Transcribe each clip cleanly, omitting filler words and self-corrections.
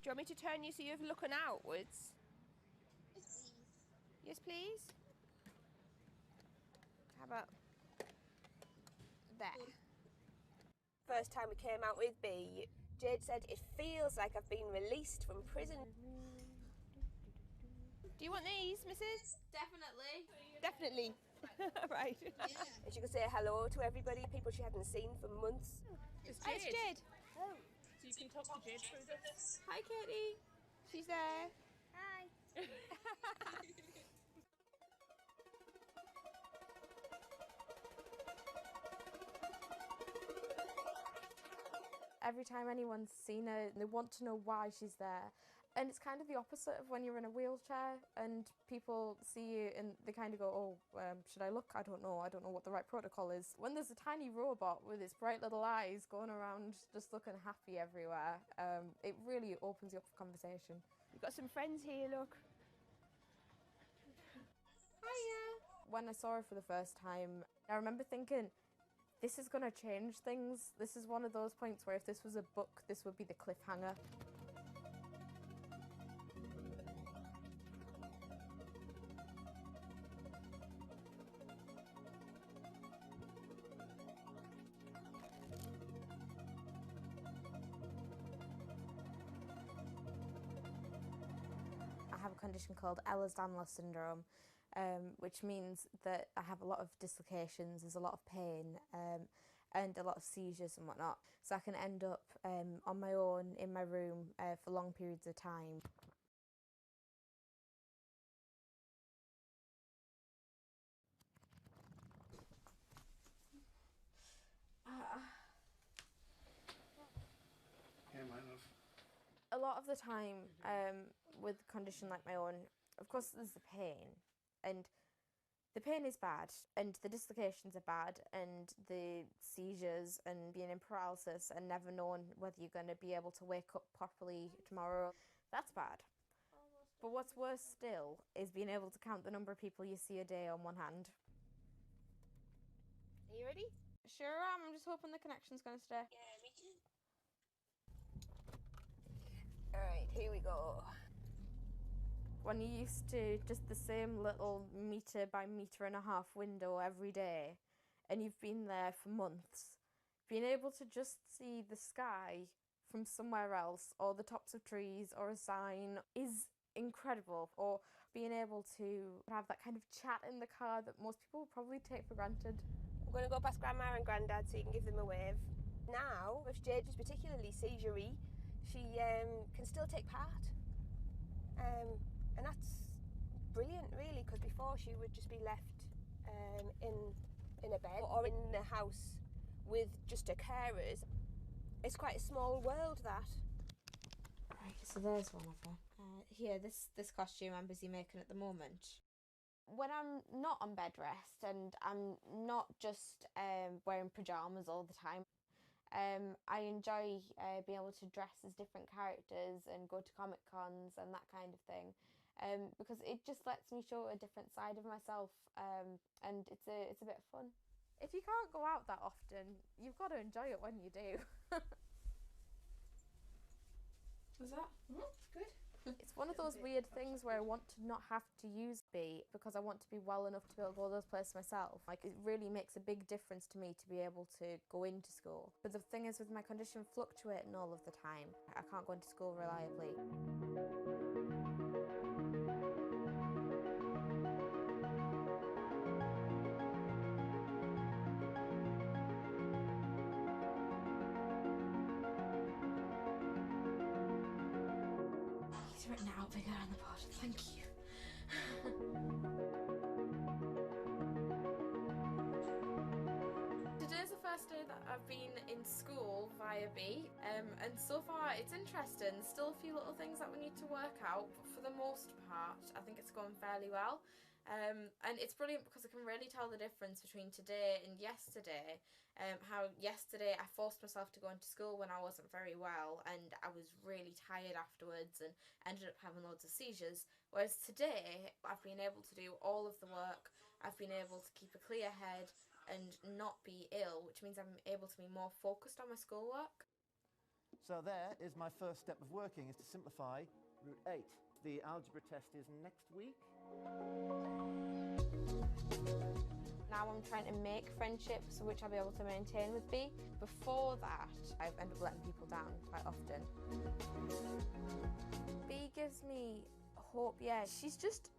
you want me to turn you so you're looking outwards? Yes, please. Yes, please. How about there? First time we came out with B, Jade said, it feels like I've been released from prison. Do you want these, Mrs? Definitely. Definitely. Right. Yeah. And she could say hello to everybody, people she hadn't seen for months. It's Hi, Jade. it's Jade. Oh. So you can talk to Jade through this. Hi, Katie. She's there. Hi. Every time anyone's seen her, they want to know why she's there. And it's kind of the opposite of when you're in a wheelchair and people see you and they kind of go, oh, should I look? I don't know what the right protocol is. When there's a tiny robot with its bright little eyes going around just looking happy everywhere, it really opens you up for conversation. You've got some friends here, look. Hiya. When I saw her for the first time, I remember thinking, this is going to change things. This is one of those points where if this was a book, this would be the cliffhanger. I have a condition called Ehlers-Danlos syndrome, which means that I have a lot of dislocations, there's a lot of pain, and a lot of seizures and whatnot. So I can end up on my own in my room for long periods of time. A lot of the time with a condition like my own, of course there's the pain, and the pain is bad, and the dislocations are bad, and the seizures and being in paralysis and never knowing whether you're going to be able to wake up properly tomorrow, that's bad. But what's worse still is being able to count the number of people you see a day on one hand. Are you ready? Sure am, I'm just hoping the connection's going to stay. Yeah, me too. Alright, here we go. When you're used to just the same little metre by metre and a half window every day, and you've been there for months, being able to just see the sky from somewhere else, or the tops of trees, or a sign, is incredible. Or being able to have that kind of chat in the car that most people would probably take for granted. I'm going to go past Grandma and Grandad so you can give them a wave. Now, if Jade is particularly seizure-y, she can still take part. And that's brilliant, really, because before she would just be left in a bed or in a house with just her carers. It's quite a small world, that. Right, so there's one of her. Here, this costume I'm busy making at the moment. When I'm not on bed rest and I'm not just wearing pyjamas all the time, I enjoy being able to dress as different characters and go to Comic Cons and that kind of thing, because it just lets me show a different side of myself, and it's a bit of fun. If you can't go out that often, you've got to enjoy it when you do. Was that? Good. It's one of those weird things where I want to not have to use B because I want to be well enough to be able to go to those places myself. Like, it really makes a big difference to me to be able to go into school. But the thing is, with my condition fluctuating all of the time, I can't go into school reliably. He's written it out bigger on the board, thank you. Today's the first day that I've been in school via B, and so far it's interesting. Still a few little things that we need to work out, but for the most part I think it's going fairly well. And it's brilliant because I can really tell the difference between today and yesterday. How yesterday I forced myself to go into school when I wasn't very well and I was really tired afterwards and ended up having loads of seizures, whereas today I've been able to do all of the work, I've been able to keep a clear head and not be ill, which means I'm able to be more focused on my schoolwork. So there is my first step of working, is to simplify root 8. The algebra test is next week. Now I'm trying to make friendships which I'll be able to maintain with B. Before that, I've ended up letting people down quite often. B gives me hope, yeah. She's just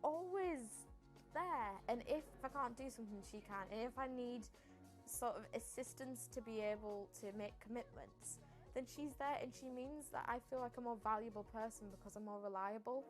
always there. And if I can't do something, she can. And if I need sort of assistance to be able to make commitments, then she's there, and she means that I feel like a more valuable person because I'm more reliable.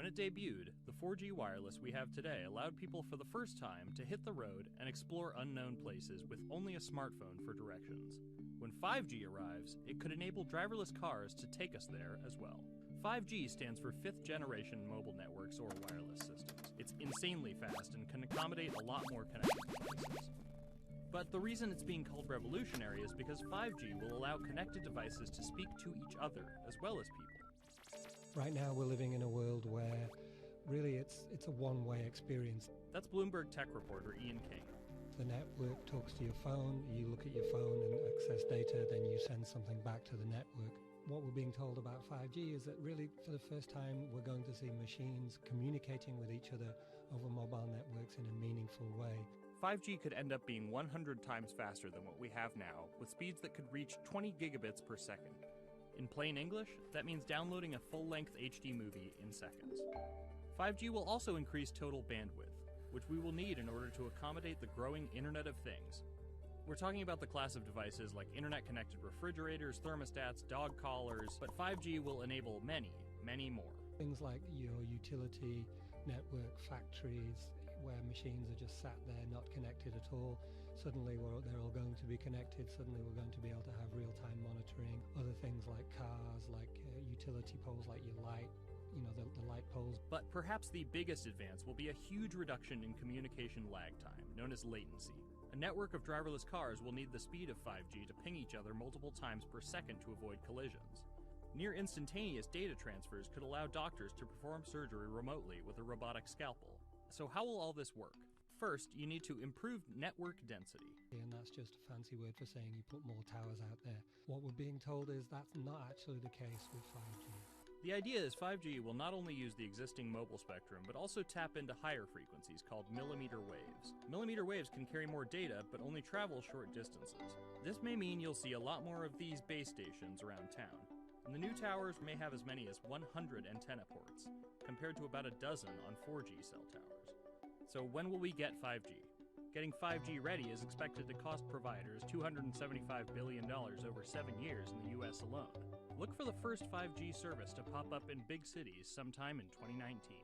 When it debuted, the 4G wireless we have today allowed people for the first time to hit the road and explore unknown places with only a smartphone for directions. When 5G arrives, it could enable driverless cars to take us there as well. 5G stands for 5th generation mobile networks or wireless systems. It's insanely fast and can accommodate a lot more connected devices. But the reason it's being called revolutionary is because 5G will allow connected devices to speak to each other as well as people. Right now we're living in a world where really it's a one-way experience. That's Bloomberg tech reporter Ian King. The network talks to your phone, you look at your phone and access data, then you send something back to the network. What we're being told about 5G is that really for the first time we're going to see machines communicating with each other over mobile networks in a meaningful way. 5G could end up being 100 times faster than what we have now, with speeds that could reach 20 gigabits per second. In plain English, that means downloading a full-length HD movie in seconds. 5G will also increase total bandwidth, which we will need in order to accommodate the growing Internet of Things. We're talking about the class of devices like internet-connected refrigerators, thermostats, dog collars, but 5G will enable many, many more. Things like your utility network factories where machines are just sat there not connected at all. Suddenly they're all going to be connected. Suddenly we're going to be able to have real-time monitoring. Other things like cars, like utility poles, like your light, the light poles. But perhaps the biggest advance will be a huge reduction in communication lag time, known as latency. A network of driverless cars will need the speed of 5G to ping each other multiple times per second to avoid collisions. Near instantaneous data transfers could allow doctors to perform surgery remotely with a robotic scalpel. So how will all this work? First, you need to improve network density. And that's just a fancy word for saying you put more towers out there. What we're being told is that's not actually the case with 5G. The idea is 5G will not only use the existing mobile spectrum, but also tap into higher frequencies called millimeter waves. Millimeter waves can carry more data, but only travel short distances. This may mean you'll see a lot more of these base stations around town. And the new towers may have as many as 100 antenna ports, compared to about a dozen on 4G cell towers. So when will we get 5G? Getting 5G ready is expected to cost providers $275 billion over 7 years in the US alone. Look for the first 5G service to pop up in big cities sometime in 2019.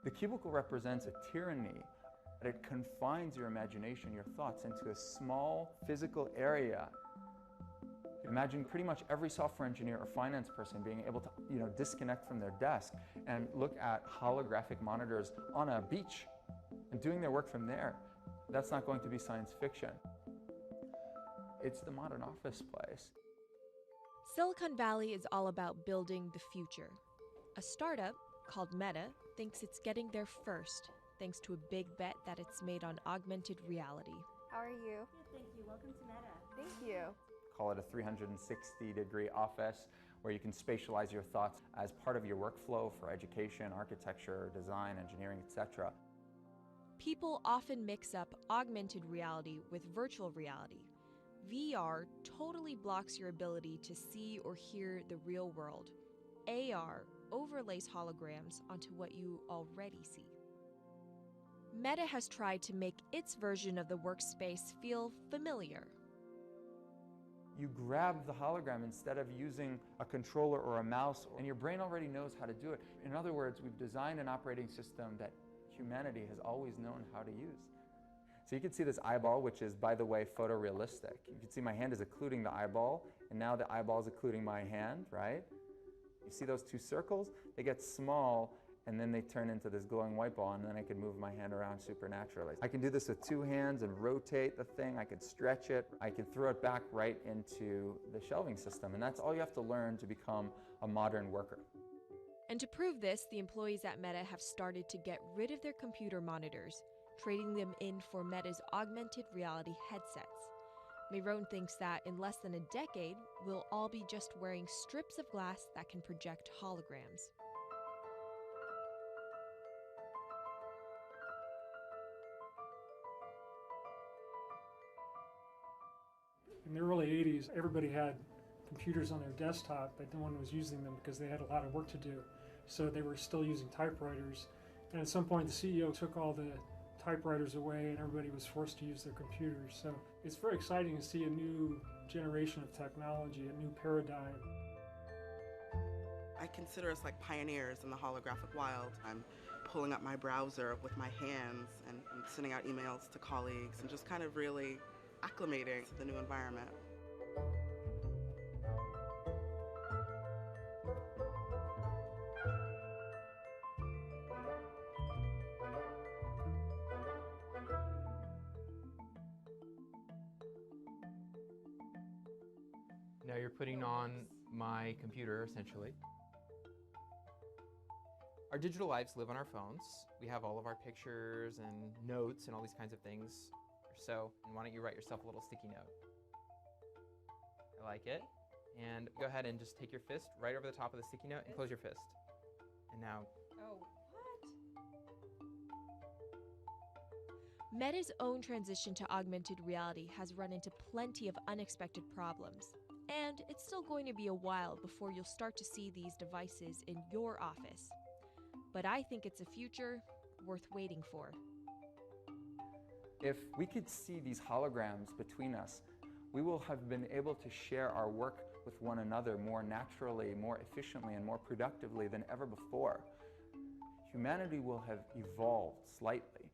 The cubicle represents a tyranny. It confines your imagination, your thoughts, into a small physical area. Imagine pretty much every software engineer or finance person being able to, disconnect from their desk and look at holographic monitors on a beach and doing their work from there. That's not going to be science fiction. It's the modern office place. Silicon Valley is all about building the future. A startup called Meta thinks it's getting there first, thanks to a big bet that it's made on augmented reality. How are you? Good, thank you. Welcome to Meta. Thank you. call it a 360-degree office, where you can spatialize your thoughts as part of your workflow for education, architecture, design, engineering, etc. People often mix up augmented reality with virtual reality. VR totally blocks your ability to see or hear the real world. AR overlays holograms onto what you already see. Meta has tried to make its version of the workspace feel familiar. You grab the hologram instead of using a controller or a mouse, and your brain already knows how to do it. In other words, we've designed an operating system that humanity has always known how to use. So you can see this eyeball, which is, by the way, photorealistic. You can see my hand is occluding the eyeball, and now the eyeball is occluding my hand, right? You see those two circles? They get small, and then they turn into this glowing white ball, and then I can move my hand around supernaturally. I can do this with two hands and rotate the thing. I can stretch it. I can throw it back right into the shelving system, and that's all you have to learn to become a modern worker. And to prove this, the employees at Meta have started to get rid of their computer monitors, trading them in for Meta's augmented reality headsets. Mayron thinks that in less than a decade, we'll all be just wearing strips of glass that can project holograms. In the early 80s, everybody had computers on their desktop, but no one was using them because they had a lot of work to do. So they were still using typewriters. And at some point, the CEO took all the typewriters away and everybody was forced to use their computers. So it's very exciting to see a new generation of technology, a new paradigm. I consider us like pioneers in the holographic wild. I'm pulling up my browser with my hands and sending out emails to colleagues and just kind of really acclimating to the new environment. Now you're putting on my computer, essentially. Our digital lives live on our phones. We have all of our pictures and notes and all these kinds of things. So, and why don't you write yourself a little sticky note? I like it. And go ahead and just take your fist right over the top of the sticky note and close your fist. And now... Oh, what? Meta's own transition to augmented reality has run into plenty of unexpected problems. And it's still going to be a while before you'll start to see these devices in your office. But I think it's a future worth waiting for. If we could see these holograms between us, we will have been able to share our work with one another more naturally, more efficiently, and more productively than ever before. Humanity will have evolved slightly.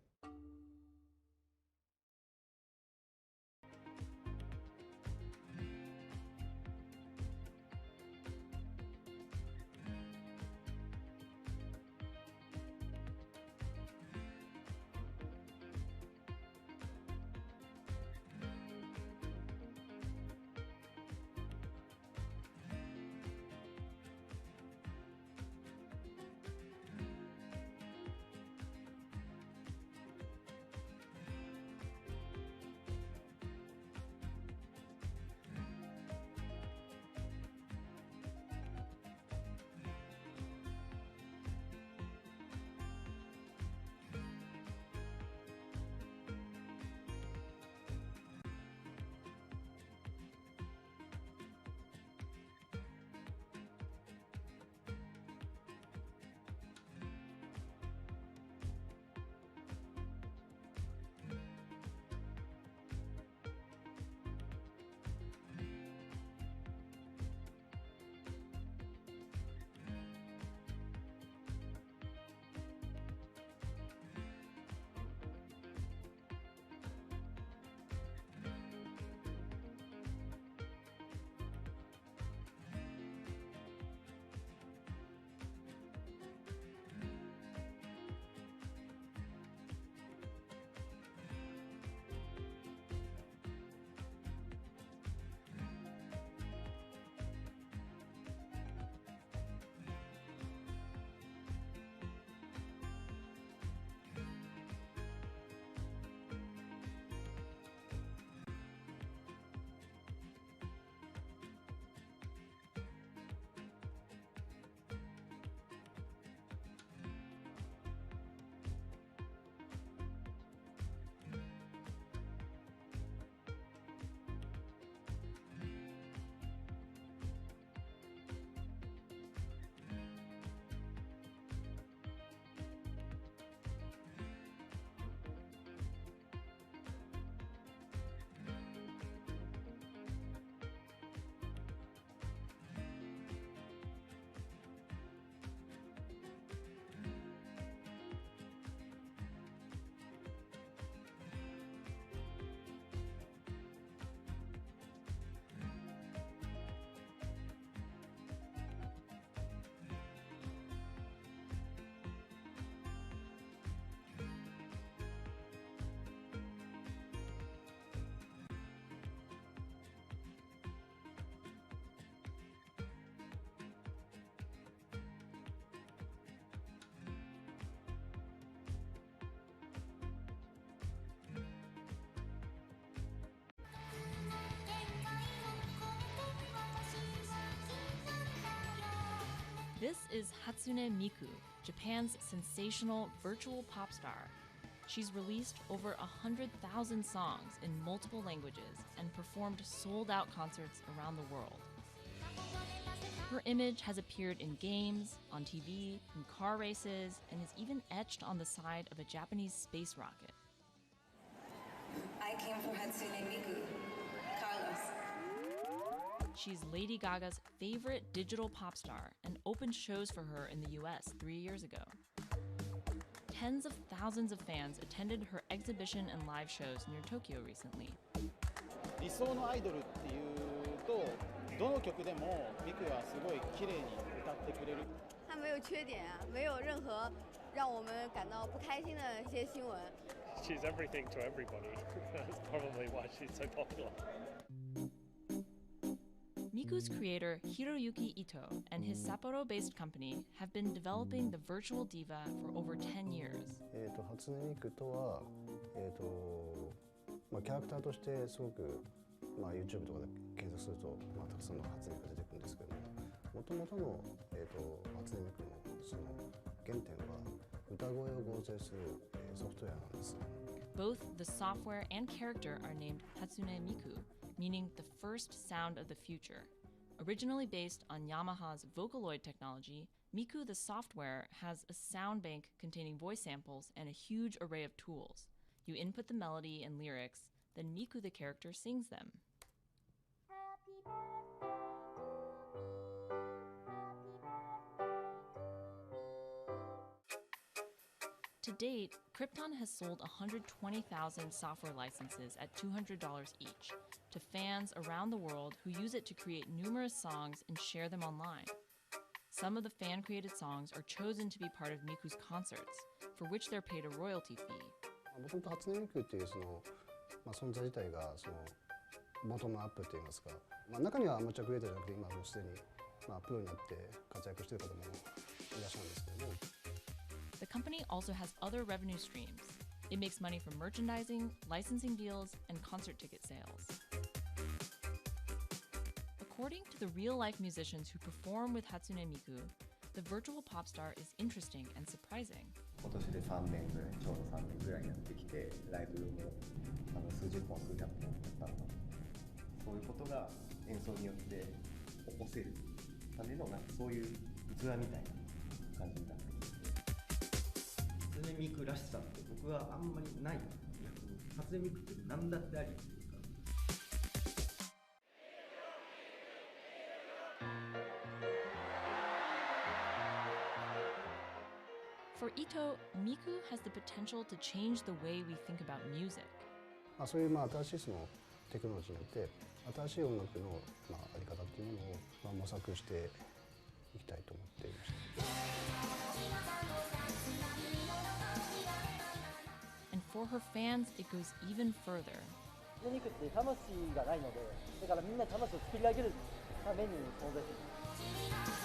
This is Hatsune Miku, Japan's sensational virtual pop star. She's released over 100,000 songs in multiple languages and performed sold-out concerts around the world. Her image has appeared in games, on TV, in car races, and is even etched on the side of a Japanese space rocket. I came for Hatsune Miku, Carlos. She's Lady Gaga's favorite digital pop star and opened shows for her in the US 3 years ago. Tens of thousands of fans attended her exhibition and live shows near Tokyo recently. 理想のアイドルっていうと、どの曲でもミクはすごい綺麗に歌ってくれる。他没有缺点啊，没有任何让我们感到不开心的一些新闻。She's everything to everybody. That's probably why she's so popular. Miku's creator Hiroyuki Ito and his Sapporo-based company have been developing the virtual diva for over 10 years. 初音ミクとは、キャラクターとしてすごく、YouTube とかで検索すると、たくさんの初音ミクが出てくるんですけども、元々の、初音ミクのその原点は歌声を合成する、ソフトウェアなんです。Both the software and character are named Hatsune Miku, meaning the first sound of the future. Originally based on Yamaha's Vocaloid technology, Miku the software has a sound bank containing voice samples and a huge array of tools. You input the melody and lyrics, then Miku the character sings them. To date, Krypton has sold 120,000 software licenses at $200 each to fans around the world who use it to create numerous songs and share them online. Some of the fan-created songs are chosen to be part of Miku's concerts, for which they're paid a royalty fee. もともと初音ミクっていう存在自体がボトムアップって言いますか、中にはアマチュアクリエイターじゃなくて今もうすでにプロになって活躍している方もいらっしゃるんですけども。The company also has other revenue streams. It makes money from merchandising, licensing deals, and concert ticket sales. According to the real-life musicians who perform with Hatsune Miku, the virtual pop star is interesting and surprising. 今年で3年ぐらい、ちょうど3年ぐらいやってきて、ライブも数十本、数百本だったの。そういうことが演奏によって起こせるためのそういう器みたいな感じになっていて。初音ミクらしさって僕はあんまりない。初音ミクって何だってありっていうか。For Ito, Miku has the potential to change the way we think about music. そういう新しいテクノロジーによって新しい音楽のあり方っていうものを模索していきたいと思っていました。 And for her fans, it goes even further. 初音ミクって魂がないので、だからみんな魂を作り上げるために存在しています。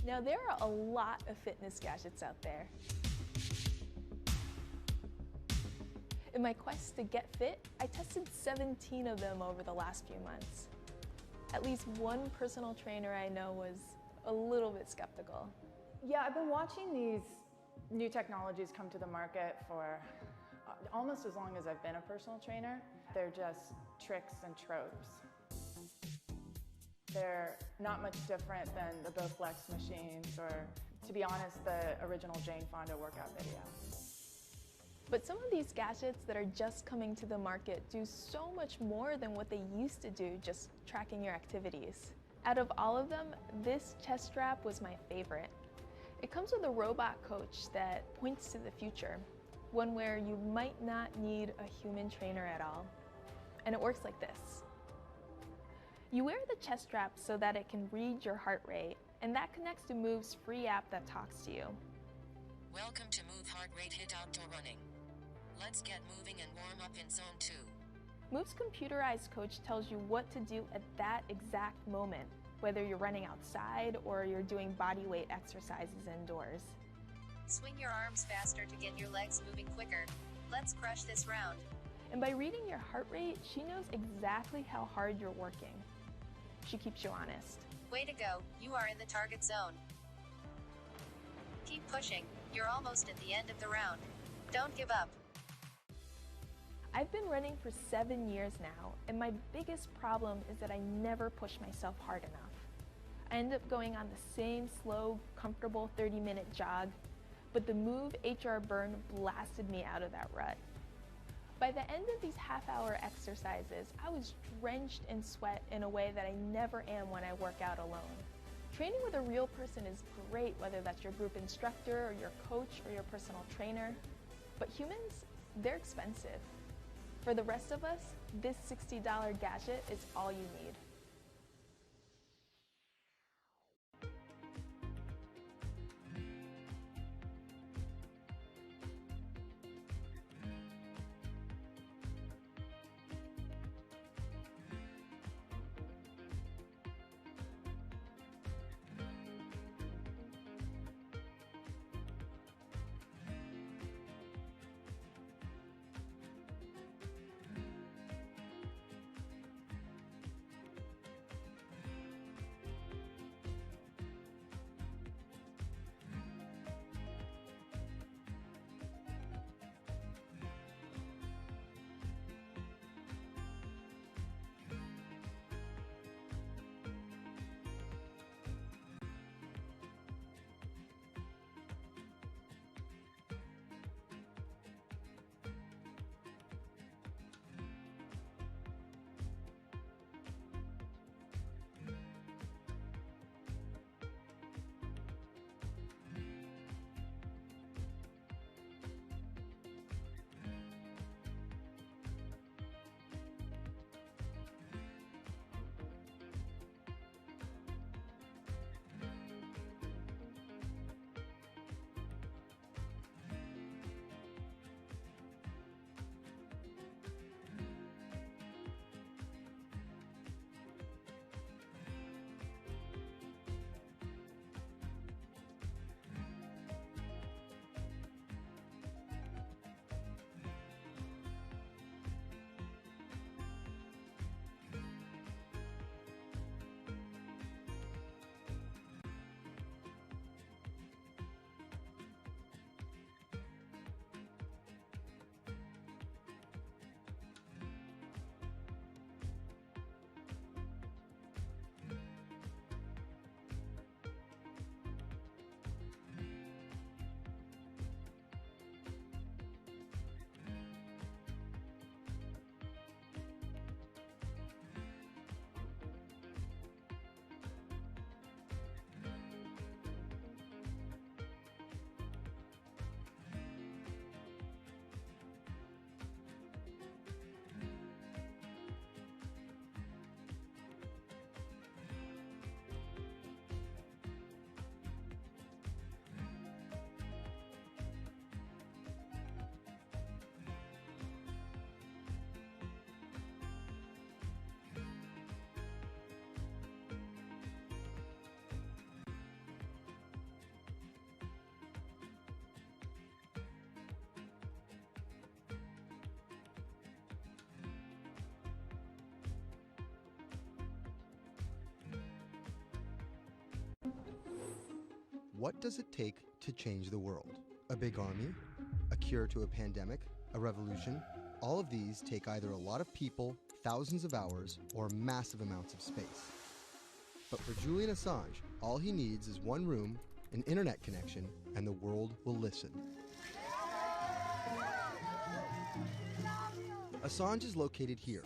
Now, there are a lot of fitness gadgets out there. In my quest to get fit, I tested 17 of them over the last few months. At least one personal trainer I know was a little bit skeptical. Yeah, I've been watching these new technologies come to the market for almost as long as I've been a personal trainer. They're just tricks and tropes. They're not much different than the Bowflex machines or, to be honest, the original Jane Fonda workout video. But some of these gadgets that are just coming to the market do so much more than what they used to do, just tracking your activities. Out of all of them, this chest strap was my favorite. It comes with a robot coach that points to the future, one where you might not need a human trainer at all. And it works like this. You wear the chest strap so that it can read your heart rate, and that connects to Move's free app that talks to you. Welcome to Move Heart Rate Hit Outdoor Running. Let's get moving and warm up in Zone 2. Move's computerized coach tells you what to do at that exact moment, whether you're running outside or you're doing body weight exercises indoors. Swing your arms faster to get your legs moving quicker. Let's crush this round. And by reading your heart rate, she knows exactly how hard you're working. She keeps you honest. Way to go, you are in the target zone. Keep pushing, you're almost at the end of the round. Don't give up. I've been running for 7 years now, and my biggest problem is that I never push myself hard enough. I end up going on the same slow, comfortable 30-minute jog, but the Move HR Burn blasted me out of that rut. By the end of these half-hour exercises, I was drenched in sweat in a way that I never am when I work out alone. Training with a real person is great, whether that's your group instructor or your coach or your personal trainer, but humans, they're expensive. For the rest of us, this $60 gadget is all you need. what does it take to change the world? A big army? A cure to a pandemic? A revolution? All of these take either a lot of people, thousands of hours, or massive amounts of space. But for Julian Assange, all he needs is one room, an internet connection, and the world will listen. Assange is located here,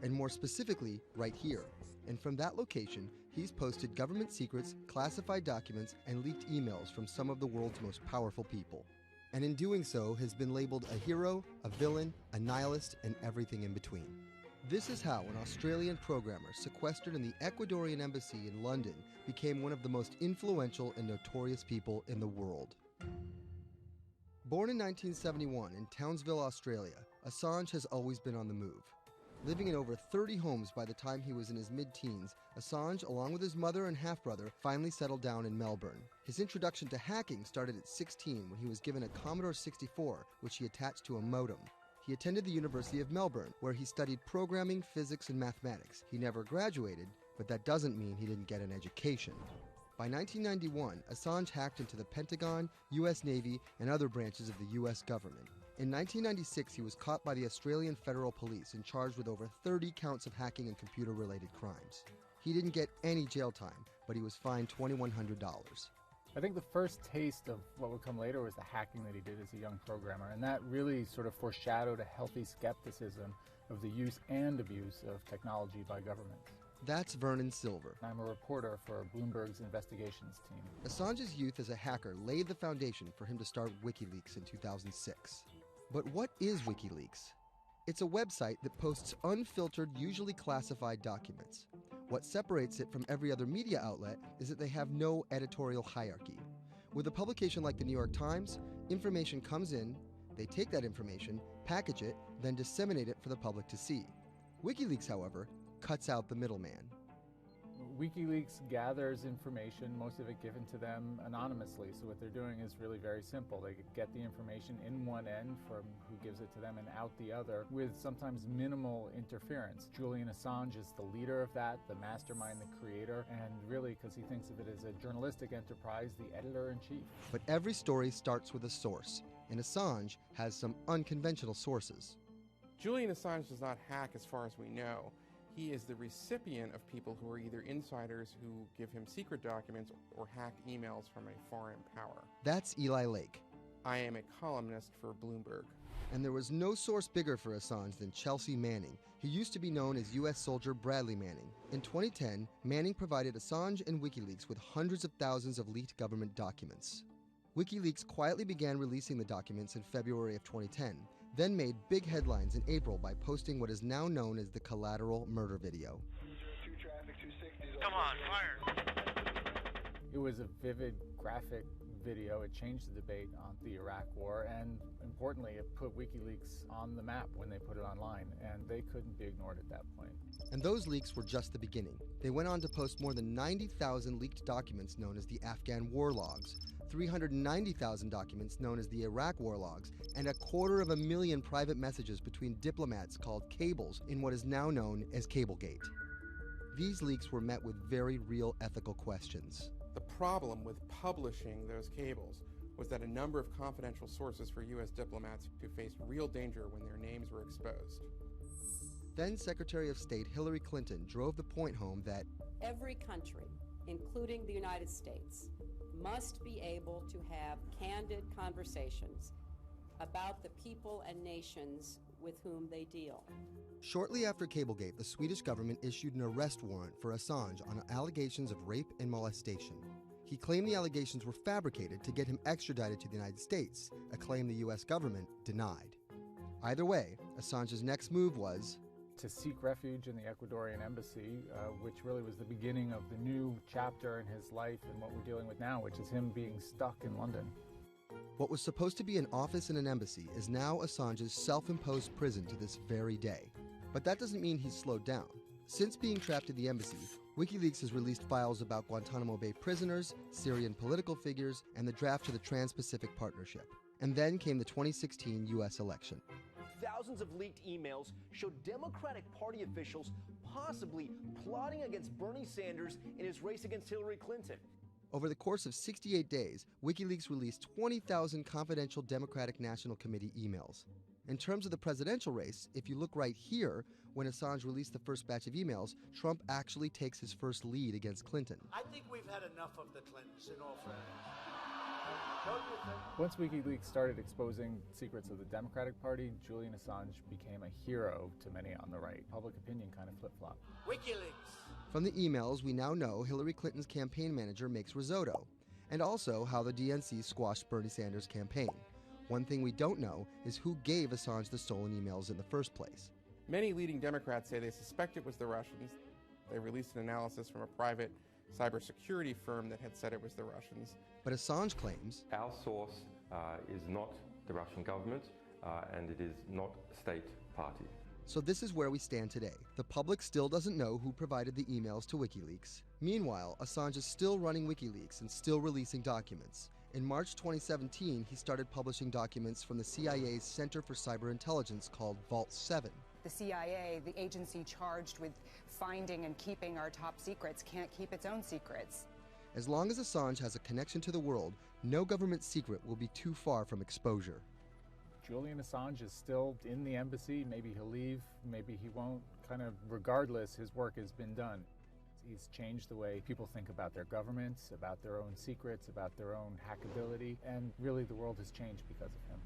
and more specifically, right here. And from that location, he's posted government secrets, classified documents, and leaked emails from some of the world's most powerful people. And in doing so, has been labeled a hero, a villain, a nihilist, and everything in between. This is how an Australian programmer sequestered in the Ecuadorian embassy in London became one of the most influential and notorious people in the world. Born in 1971 in Townsville, Australia, Assange has always been on the move. Living in over 30 homes by the time he was in his mid-teens, Assange, along with his mother and half-brother, finally settled down in Melbourne. His introduction to hacking started at 16 when he was given a Commodore 64, which he attached to a modem. He attended the University of Melbourne, where he studied programming, physics, and mathematics. He never graduated, but that doesn't mean he didn't get an education. By 1991, Assange hacked into the Pentagon, U.S. Navy, and other branches of the U.S. government. In 1996, he was caught by the Australian Federal Police and charged with over 30 counts of hacking and computer-related crimes. He didn't get any jail time, but he was fined $2,100. I think the first taste of what would come later was the hacking that he did as a young programmer, and that really sort of foreshadowed a healthy skepticism of the use and abuse of technology by governments. That's Vernon Silver. I'm a reporter for Bloomberg's investigations team. Assange's youth as a hacker laid the foundation for him to start WikiLeaks in 2006. But what is WikiLeaks? It's a website that posts unfiltered, usually classified documents. What separates it from every other media outlet is that they have no editorial hierarchy. With a publication like the New York Times, information comes in, they take that information, package it, then disseminate it for the public to see. WikiLeaks, however, cuts out the middleman. WikiLeaks gathers information, most of it given to them anonymously. So what they're doing is really very simple. They get the information in one end from who gives it to them and out the other with sometimes minimal interference. Julian Assange is the leader of that, the mastermind, the creator, and really, because he thinks of it as a journalistic enterprise, the editor-in-chief. But every story starts with a source, and Assange has some unconventional sources. Julian Assange does not hack as far as we know. He is the recipient of people who are either insiders who give him secret documents or hacked emails from a foreign power. That's Eli Lake. I am a columnist for Bloomberg. And there was no source bigger for Assange than Chelsea Manning, who used to be known as U.S. soldier Bradley Manning. In 2010, Manning provided Assange and WikiLeaks with hundreds of thousands of leaked government documents. WikiLeaks quietly began releasing the documents in February of 2010, then made big headlines in April by posting what is now known as the Collateral murder video. Come on, fire! It was a vivid, graphic video. It changed the debate on the Iraq War, and importantly, it put WikiLeaks on the map when they put it online, and they couldn't be ignored at that point. And those leaks were just the beginning. They went on to post more than 90,000 leaked documents known as the Afghan war logs, 390,000 documents known as the Iraq war logs, and 250,000 private messages between diplomats called cables in what is now known as Cablegate. These leaks were met with very real ethical questions. The problem with publishing those cables was that a number of confidential sources for U.S. diplomats who faced real danger when their names were exposed. Then Secretary of State Hillary Clinton drove the point home that every country, including the United States, must be able to have candid conversations about the people and nations with whom they deal. Shortly after Cablegate, the Swedish government issued an arrest warrant for Assange on allegations of rape and molestation. He claimed the allegations were fabricated to get him extradited to the United States, a claim the U.S. government denied. Either way, Assange's next move was to seek refuge in the Ecuadorian embassy, which really was the beginning of the new chapter in his life and what we're dealing with now, which is him being stuck in London. What was supposed to be an office in an embassy is now Assange's self-imposed prison to this very day. But that doesn't mean he's slowed down. Since being trapped at the embassy, WikiLeaks has released files about Guantanamo Bay prisoners, Syrian political figures, and the draft to the Trans-Pacific Partnership. And then came the 2016 U.S. election. Thousands of leaked emails showed Democratic Party officials possibly plotting against Bernie Sanders in his race against Hillary Clinton. Over the course of 68 days, WikiLeaks released 20,000 confidential Democratic National Committee emails. In terms of the presidential race, if you look right here, when Assange released the first batch of emails, Trump actually takes his first lead against Clinton. I think we've had enough of the Clintons, in all fairness. Don't you think? Once WikiLeaks started exposing secrets of the Democratic Party, Julian Assange became a hero to many on the right. Public opinion kind of flip-flopped. WikiLeaks. From the emails, we now know Hillary Clinton's campaign manager makes risotto, and also how the DNC squashed Bernie Sanders' campaign. One thing we don't know is who gave Assange the stolen emails in the first place. Many leading Democrats say they suspect it was the Russians. They released an analysis from a private cybersecurity firm that had said it was the Russians. But Assange claims our source is not the Russian government, and it is not a state party. So this is where we stand today. The public still doesn't know who provided the emails to WikiLeaks. Meanwhile, Assange is still running WikiLeaks and still releasing documents. In March 2017, he started publishing documents from the CIA's Center for Cyber Intelligence called Vault 7. The CIA, the agency charged with finding and keeping our top secrets, can't keep its own secrets. As long as Assange has a connection to the world, no government secret will be too far from exposure. Julian Assange is still in the embassy. Maybe he'll leave, maybe he won't. Kind of regardless, his work has been done. He's changed the way people think about their governments, about their own secrets, about their own hackability, and really the world has changed because of him.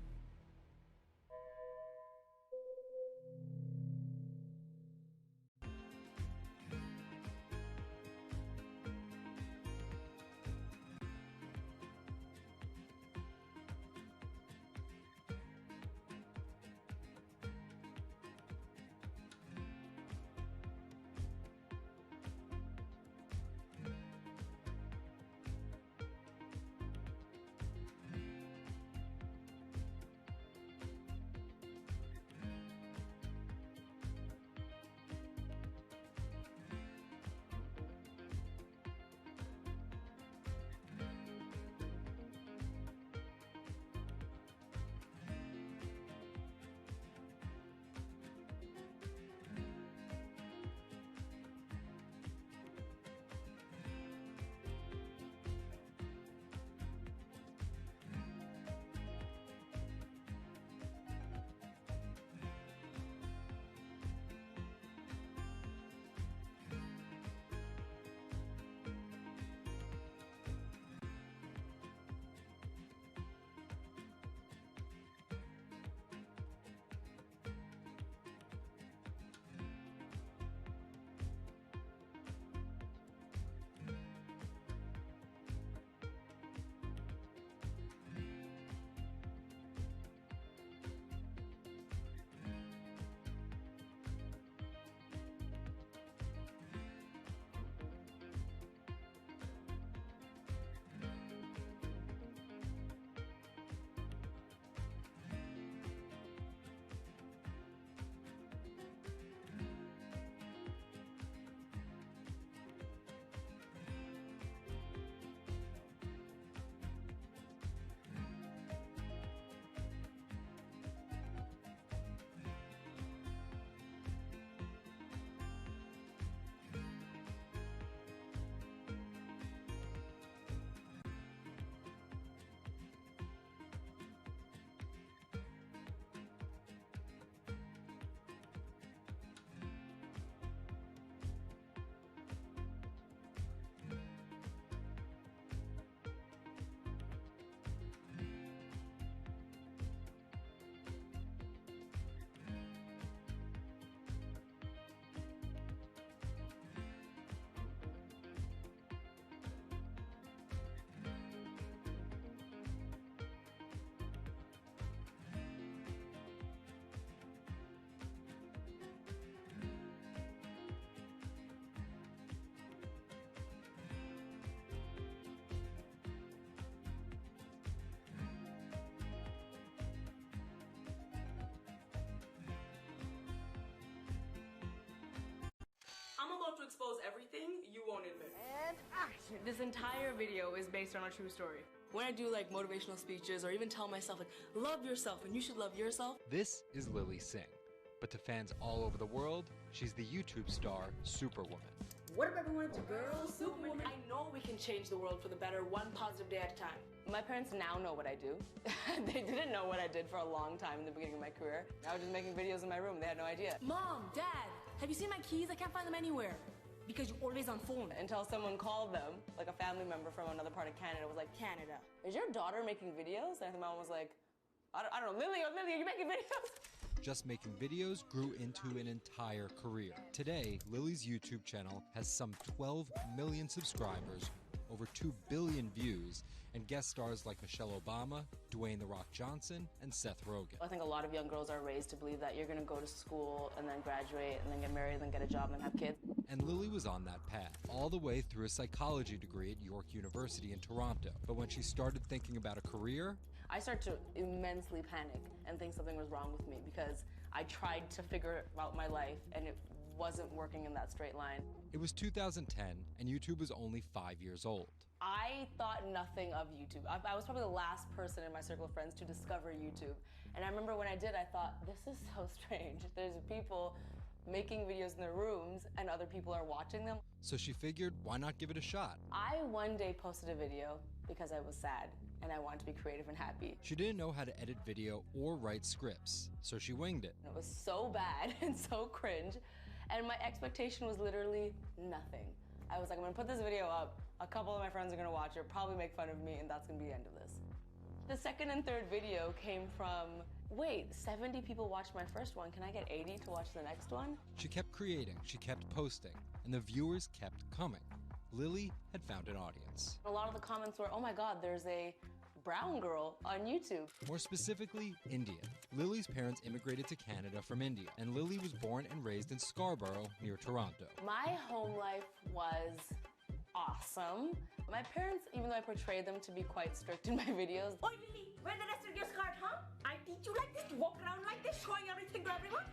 I'm about to expose everything you won't admit. And action! This entire video is based on a true story. When I do like motivational speeches or even tell myself like, love yourself and you should love yourself. This is Lily Singh, but to fans all over the world, she's the YouTube star Superwoman. What if everyone's a girl, superwoman? I know we can change the world for the better, one positive day at a time. My parents now know what I do. They didn't know what I did for a long time in the beginning of my career. I was just making videos in my room. They had no idea. Mom, Dad, have you seen my keys? I can't find them anywhere. Because you're always on phone. Until someone called them, like a family member from another part of Canada, was like, Canada, is your daughter making videos? And my mom was like, I don't know, Lily, are you making videos? Just making videos grew into an entire career. Today, Lily's YouTube channel has some 12 million subscribers, over 2 billion views, and guest stars like Michelle Obama, Dwayne "The Rock" Johnson, and Seth Rogen. I think a lot of young girls are raised to believe that you're going to go to school and then graduate and then get married and then get a job and then have kids. And Lily was on that path, all the way through a psychology degree at York University in Toronto. But when she started thinking about a career, I started to immensely panic and think something was wrong with me because I tried to figure out my life and it wasn't working in that straight line. It was 2010 and YouTube was only 5 years old. I thought nothing of YouTube. I was probably the last person in my circle of friends to discover YouTube. And I remember when I did, I thought, this is so strange. There's people making videos in their rooms and other people are watching them. So she figured, why not give it a shot? I one day posted a video because I was sad and I wanted to be creative and happy. She didn't know how to edit video or write scripts, so she winged it. It was so bad and so cringe, and my expectation was literally nothing. I was like, I'm gonna put this video up, a couple of my friends are gonna watch it, probably make fun of me, and that's gonna be the end of this. The second and third video came from, wait, 70 people watched my first one, can I get 80 to watch the next one? She kept creating, she kept posting, and the viewers kept coming. Lily had found an audience. A lot of the comments were, oh my God, there's a brown girl on YouTube. More specifically, Indian. Lily's parents immigrated to Canada from India, and Lily was born and raised in Scarborough, near Toronto. My home life was awesome. My parents, even though I portrayed them to be quite strict in my videos. Oi, Lily, where the rest of your skirt, huh? I teach you like this, to walk around like this, showing everything to everyone?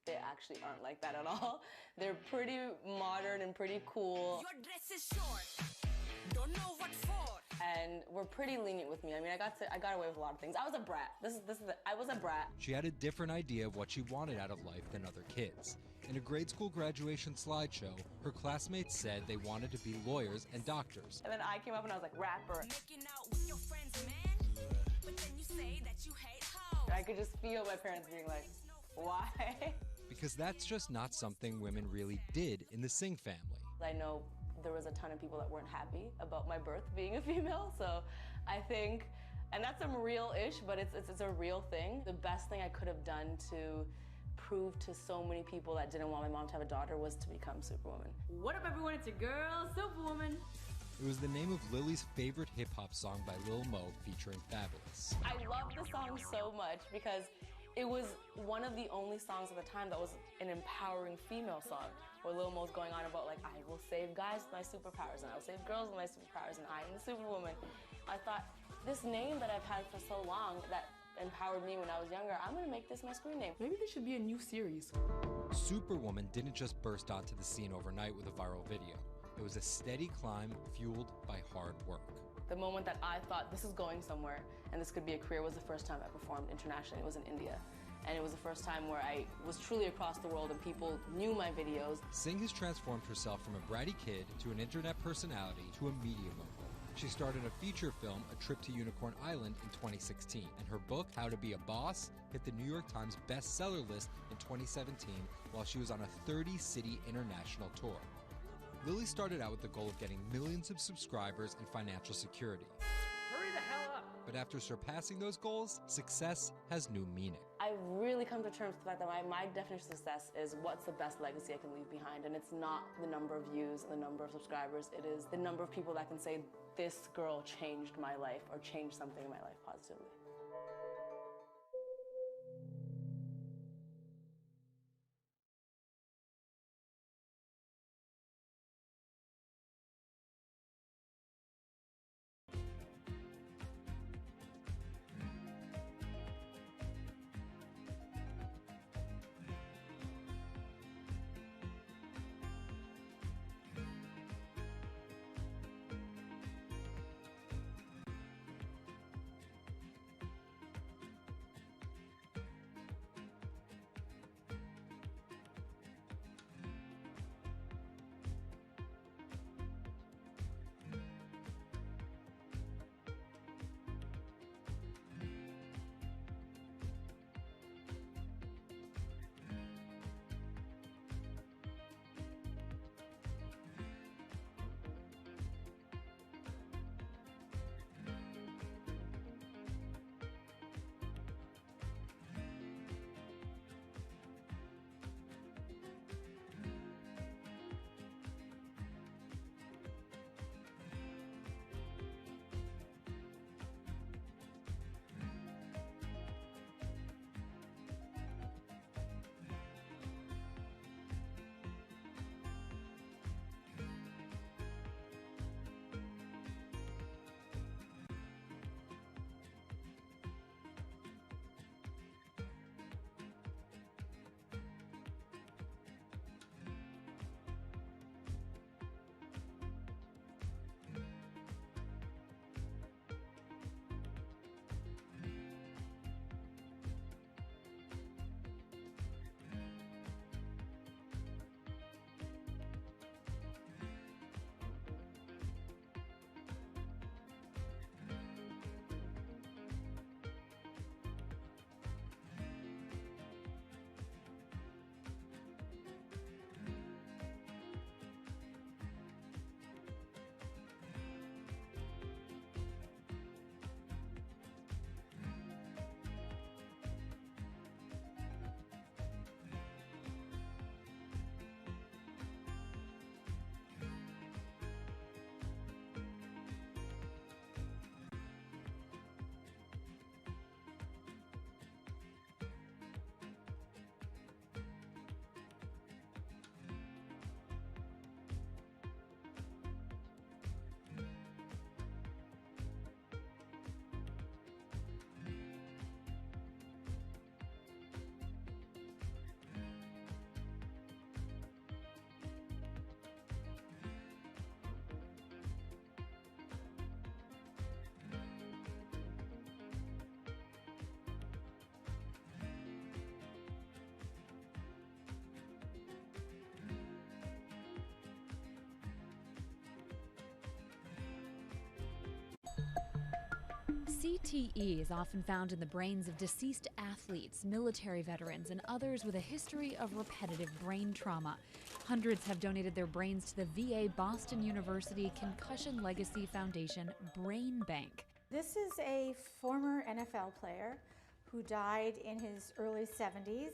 They actually aren't like that at all. They're pretty modern and pretty cool. Your dress is short, don't know what for. And we're pretty lenient with me. I mean, I got away with a lot of things. I was a brat. I was a brat. She had a different idea of what she wanted out of life than other kids. In a grade school graduation slideshow, her classmates said they wanted to be lawyers and doctors. And then I came up and I was like, rapper. Making out with your friends, man, but then you say that you hate hoes. I could just feel my parents being like, why? Because that's just not something women really did in the Singh family. I know there was a ton of people that weren't happy about my birth being a female, so I think, and that's some real-ish, but it's a real thing. The best thing I could have done to prove to so many people that didn't want my mom to have a daughter was to become Superwoman. What up, everyone? It's a girl, Superwoman. It was the name of Lily's favorite hip-hop song by Lil Mo featuring Fabulous. I love the song so much because it was one of the only songs at the time that was an empowering female song, where Lil Mo's going on about like, I will save guys with my superpowers, and I will save girls with my superpowers, and I am the Superwoman. I thought, this name that I've had for so long that empowered me when I was younger, I'm gonna make this my screen name. Maybe this should be a new series. Superwoman didn't just burst onto the scene overnight with a viral video. It was a steady climb fueled by hard work. The moment that I thought this is going somewhere and this could be a career was the first time I performed internationally. It was in India. And it was the first time where I was truly across the world and people knew my videos. Singh has transformed herself from a bratty kid to an internet personality to a media mogul. She starred in a feature film, A Trip to Unicorn Island, in 2016. And her book, How to Be a Boss, hit the New York Times bestseller list in 2017 while she was on a 30-city international tour. Lily started out with the goal of getting millions of subscribers and financial security. Hurry the hell up! But after surpassing those goals, success has new meaning. I really come to terms with the fact that my definition of success is what's the best legacy I can leave behind. And it's not the number of views and the number of subscribers. It is the number of people that can say, this girl changed my life or changed something in my life positively. CTE is often found in the brains of deceased athletes, military veterans, and others with a history of repetitive brain trauma. Hundreds have donated their brains to the VA Boston University Concussion Legacy Foundation Brain Bank. This is a former NFL player who died in his early 70s,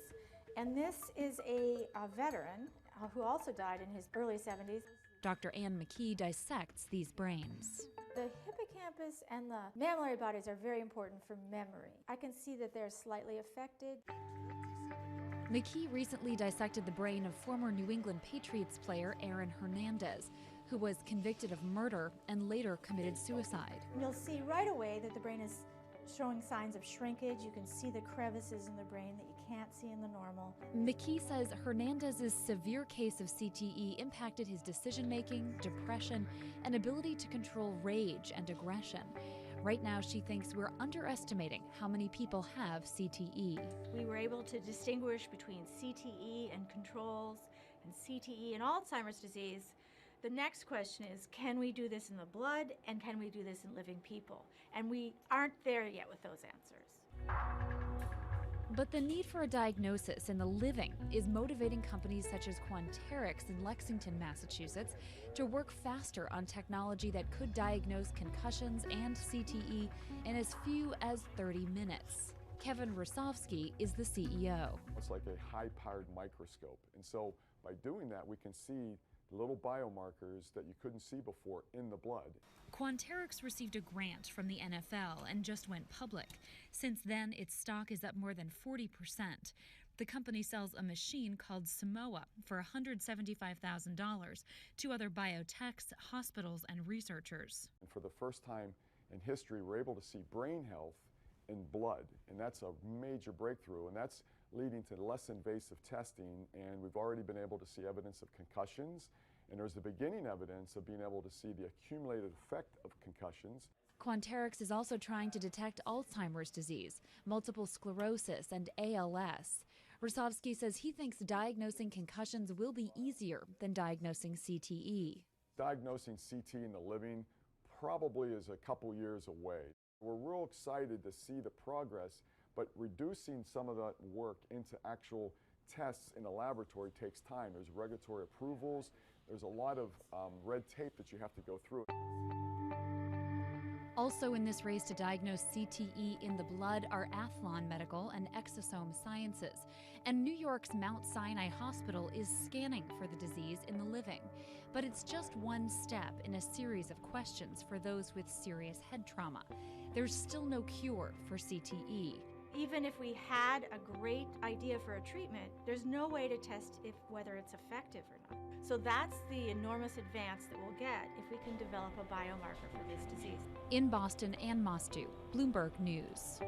and this is a veteran who also died in his early 70s. Dr. Ann McKee dissects these brains. The hippocampus and the mammillary bodies are very important for memory. I can see that they're slightly affected. McKee recently dissected the brain of former New England Patriots player Aaron Hernandez, who was convicted of murder and later committed suicide. You'll see right away that the brain is showing signs of shrinkage. You can see the crevices in the brain that you can't see in the normal. McKee says Hernandez's severe case of CTE impacted his decision-making, depression, and ability to control rage and aggression. Right now, she thinks we're underestimating how many people have CTE. We were able to distinguish between CTE and controls and CTE and Alzheimer's disease. The next question is, can we do this in the blood, and can we do this in living people? And we aren't there yet with those answers. But the need for a diagnosis in the living is motivating companies such as Quanterix in Lexington, Massachusetts, to work faster on technology that could diagnose concussions and CTE in as few as 30 minutes. Kevin Rosovsky is the CEO. It's like a high-powered microscope, and so by doing that, we can see little biomarkers that you couldn't see before in the blood. Quanterix received a grant from the NFL and just went public. Since then, its stock is up more than 40%. The company sells a machine called Simoa for $175,000 to other biotechs, hospitals, and researchers. And for the first time in history, we're able to see brain health in blood, and that's a major breakthrough, and that's leading to less invasive testing, and we've already been able to see evidence of concussions, and there's the beginning evidence of being able to see the accumulated effect of concussions. Quanterix is also trying to detect Alzheimer's disease, multiple sclerosis, and ALS. Rosovsky says he thinks diagnosing concussions will be easier than diagnosing CTE. Diagnosing CT in the living probably is a couple years away. We're real excited to see the progress, but reducing some of that work into actual tests in a laboratory takes time. There's regulatory approvals, there's a lot of red tape that you have to go through. Also in this race to diagnose CTE in the blood are Athlon Medical and Exosome Sciences. And New York's Mount Sinai Hospital is scanning for the disease in the living. But it's just one step in a series of questions for those with serious head trauma. There's still no cure for CTE. Even if we had a great idea for a treatment, there's no way to test whether it's effective or not. So that's the enormous advance that we'll get if we can develop a biomarker for this disease. In Boston, Ann Mostu, Bloomberg News.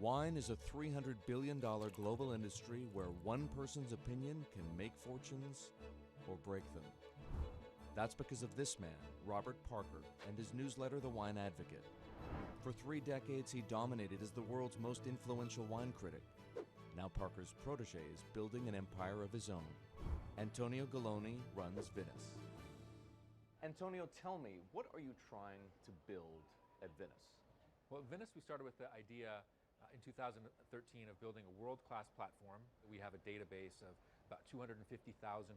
Wine is a $300 billion global industry where one person's opinion can make fortunes or break them. That's because of this man, Robert Parker, and his newsletter, The Wine Advocate. For 3 decades, he dominated as the world's most influential wine critic. Now Parker's protege is building an empire of his own. Antonio Galloni runs Venice. Antonio, tell me, what are you trying to build at Venice? Well, at Venice, we started with the idea in 2013 of building a world-class platform. We have a database of about 250,000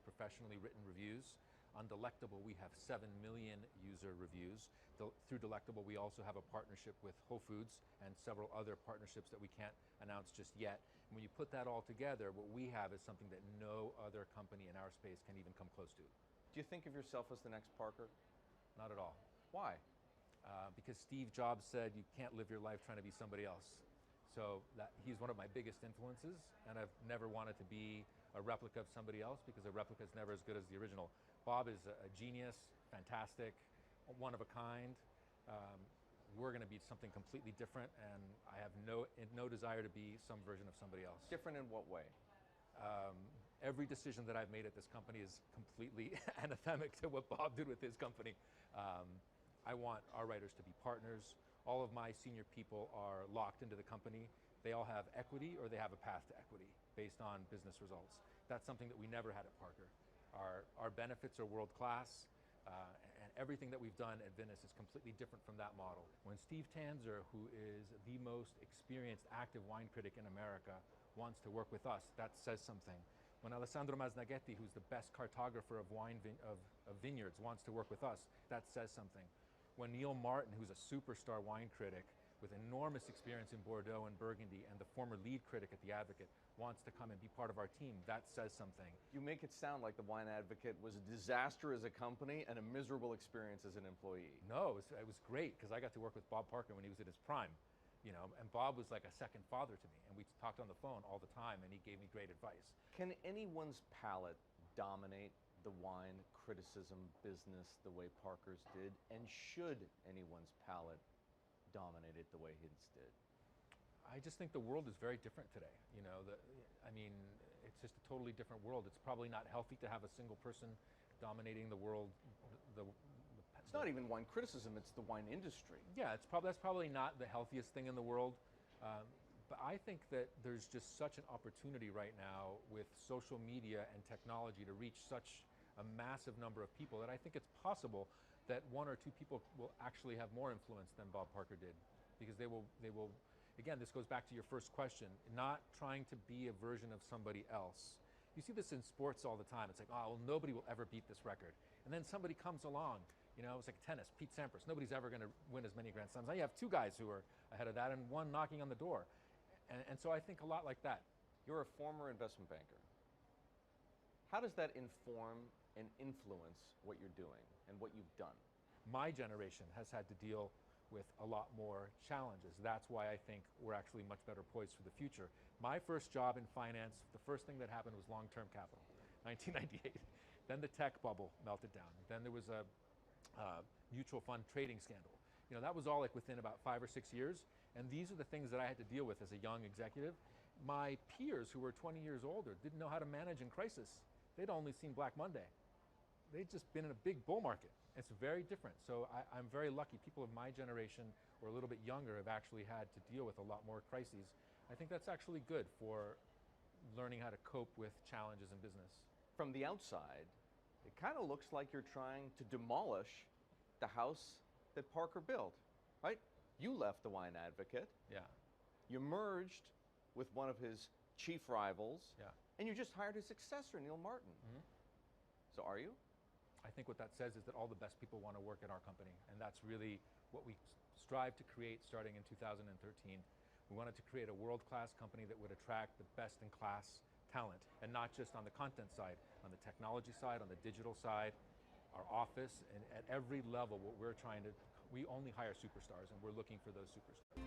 professionally written reviews. On Delectable, we have 7 million user reviews. Through Delectable, we also have a partnership with Whole Foods and several other partnerships that we can't announce just yet. And when you put that all together, what we have is something that no other company in our space can even come close to. Do you think of yourself as the next Parker? Not at all. Why? Because Steve Jobs said you can't live your life trying to be somebody else. So he's one of my biggest influences, and I've never wanted to be a replica of somebody else because a replica is never as good as the original. Bob is a genius, fantastic, one of a kind. We're going to be something completely different, and I have no desire to be some version of somebody else. Different in what way? Every decision that I've made at this company is completely anathemic to what Bob did with his company. I want our writers to be partners. All of my senior people are locked into the company. They all have equity or they have a path to equity based on business results. That's something that we never had at Parker. Our benefits are world-class, and everything that we've done at Venice is completely different from that model. When Steve Tanzer, who is the most experienced active wine critic in America, wants to work with us, that says something. When Alessandro Masnaghetti, who's the best cartographer of vineyards, wants to work with us, that says something. When Neil Martin, who's a superstar wine critic with enormous experience in Bordeaux and Burgundy and the former lead critic at The Advocate, wants to come and be part of our team, that says something. You make it sound like The Wine Advocate was a disaster as a company and a miserable experience as an employee. No, it was great because I got to work with Bob Parker when he was at his prime. And Bob was like a second father to me, and we talked on the phone all the time, and he gave me great advice. Can anyone's palate dominate the wine criticism business the way Parker's did? And should anyone's palate dominate it the way his did? I just think the world is very different today. It's just a totally different world. It's probably not healthy to have a single person dominating the world. It's not even wine criticism, it's the wine industry. Yeah, that's probably not the healthiest thing in the world. But I think that there's just such an opportunity right now with social media and technology to reach such a massive number of people that I think it's possible that 1 or 2 people will actually have more influence than Bob Parker did. Because they will, again, this goes back to your first question, not trying to be a version of somebody else. You see this in sports all the time. It's like, oh, well, nobody will ever beat this record. And then somebody comes along. It's like tennis, Pete Sampras. Nobody's ever going to win as many Grand Slams. Now you have 2 guys who are ahead of that and 1 knocking on the door. And so I think a lot like that. You're a former investment banker. How does that inform and influence what you're doing and what you've done? My generation has had to deal with a lot more challenges. That's why I think we're actually much better poised for the future. My first job in finance, the first thing that happened was long-term capital, 1998. Then the tech bubble melted down. Then there was a mutual fund trading scandal. That was all like within about 5 or 6 years. And these are the things that I had to deal with as a young executive. My peers who were 20 years older didn't know how to manage in crisis. They'd only seen Black Monday. They'd just been in a big bull market. It's very different. So I'm very lucky. People of my generation or a little bit younger have actually had to deal with a lot more crises. I think that's actually good for learning how to cope with challenges in business. From the outside, it kind of looks like you're trying to demolish the house that Parker built, right? You left the Wine Advocate. Yeah. You merged with one of his chief rivals. Yeah. And you just hired his successor, Neil Martin. Mm-hmm. So are you? I think what that says is that all the best people want to work at our company. And that's really what we strive to create starting in 2013. We wanted to create a world-class company that would attract the best-in-class talent, and not just on the content side, on the technology side, on the digital side, our office, and at every level, what we're trying to, we only hire superstars, and we're looking for those superstars.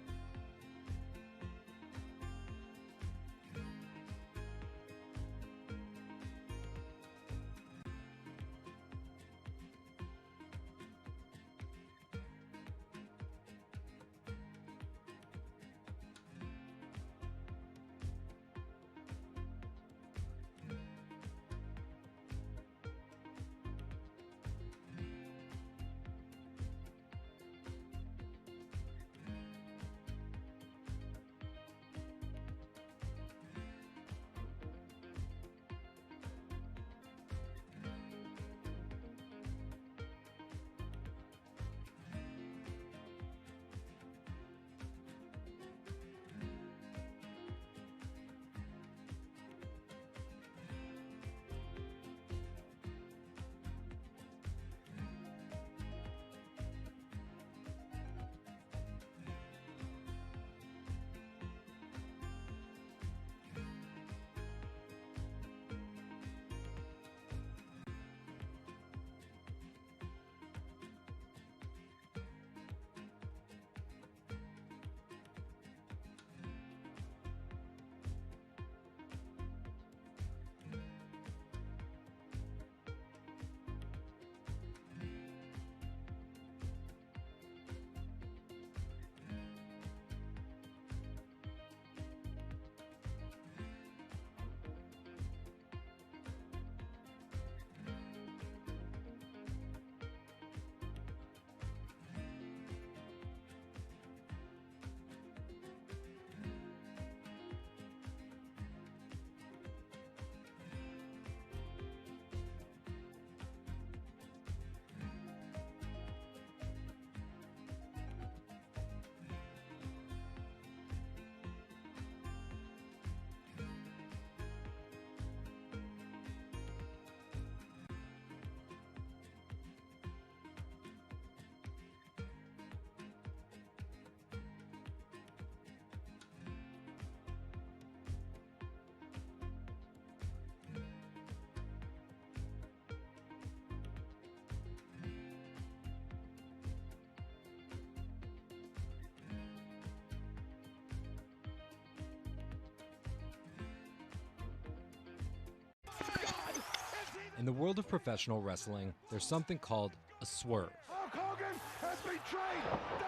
In the world of professional wrestling, there's something called a swerve. Hulk Hogan has betrayed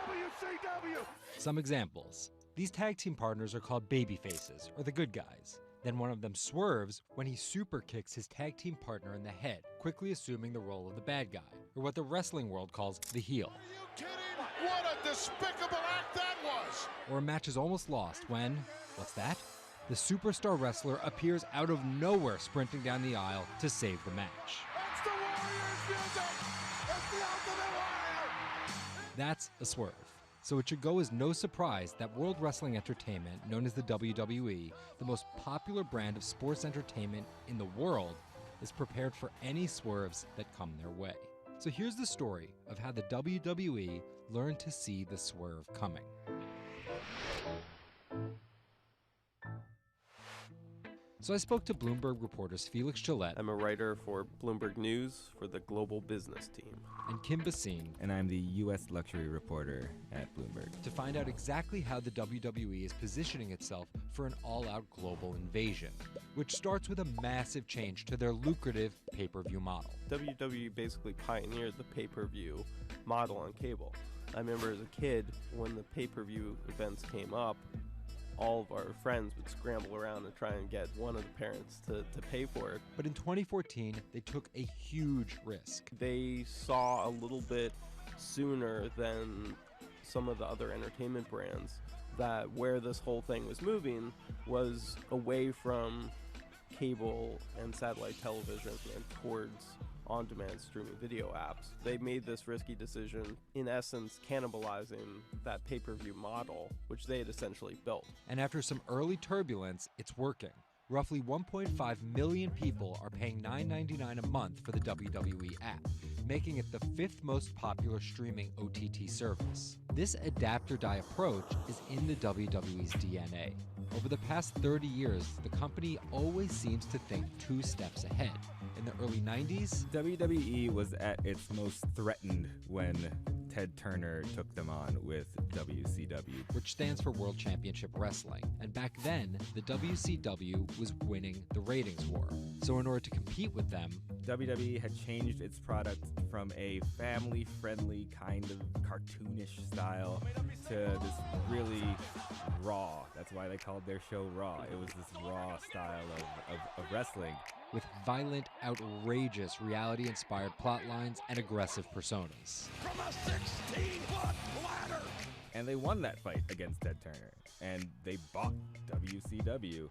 WCW. Some examples. These tag team partners are called babyfaces, or the good guys. Then one of them swerves when he super kicks his tag team partner in the head, quickly assuming the role of the bad guy, or what the wrestling world calls the heel. Are you kidding? What a despicable act that was! Or a match is almost lost when, what's that? The superstar wrestler appears out of nowhere sprinting down the aisle to save the match. That's the Warriors music! That's the Ultimate Warrior! That's a swerve. So it should go as no surprise that World Wrestling Entertainment, known as the WWE, the most popular brand of sports entertainment in the world, is prepared for any swerves that come their way. So here's the story of how the WWE learned to see the swerve coming. So I spoke to Bloomberg reporters Felix Gillette. I'm a writer for Bloomberg News for the global business team. And Kim Basine. And I'm the U.S. luxury reporter at Bloomberg. To find out exactly how the WWE is positioning itself for an all-out global invasion, which starts with a massive change to their lucrative pay-per-view model. WWE basically pioneered the pay-per-view model on cable. I remember as a kid, when the pay-per-view events came up, all of our friends would scramble around and try and get one of the parents to pay for it. But in 2014, they took a huge risk. They saw a little bit sooner than some of the other entertainment brands that where this whole thing was moving was away from cable and satellite television and towards on-demand streaming video apps. They made this risky decision, in essence cannibalizing that pay-per-view model, which they had essentially built. And after some early turbulence, it's working. Roughly 1.5 million people are paying $9.99 a month for the WWE app, making it the 5th most popular streaming OTT service. This adapt-or-die approach is in the WWE's DNA. Over the past 30 years, the company always seems to think 2 steps ahead. In the early 90s, WWE was at its most threatened when Ted Turner took them on with WCW, which stands for World Championship Wrestling. And back then, the WCW was winning the ratings war. So in order to compete with them, WWE had changed its product from a family-friendly kind of cartoonish style to this really raw. That's why they called their show Raw. It was this raw style of wrestling. With violent, outrageous, reality-inspired plot lines and aggressive personas. From a 16-foot ladder! And they won that fight against Ted Turner, and they bought WCW.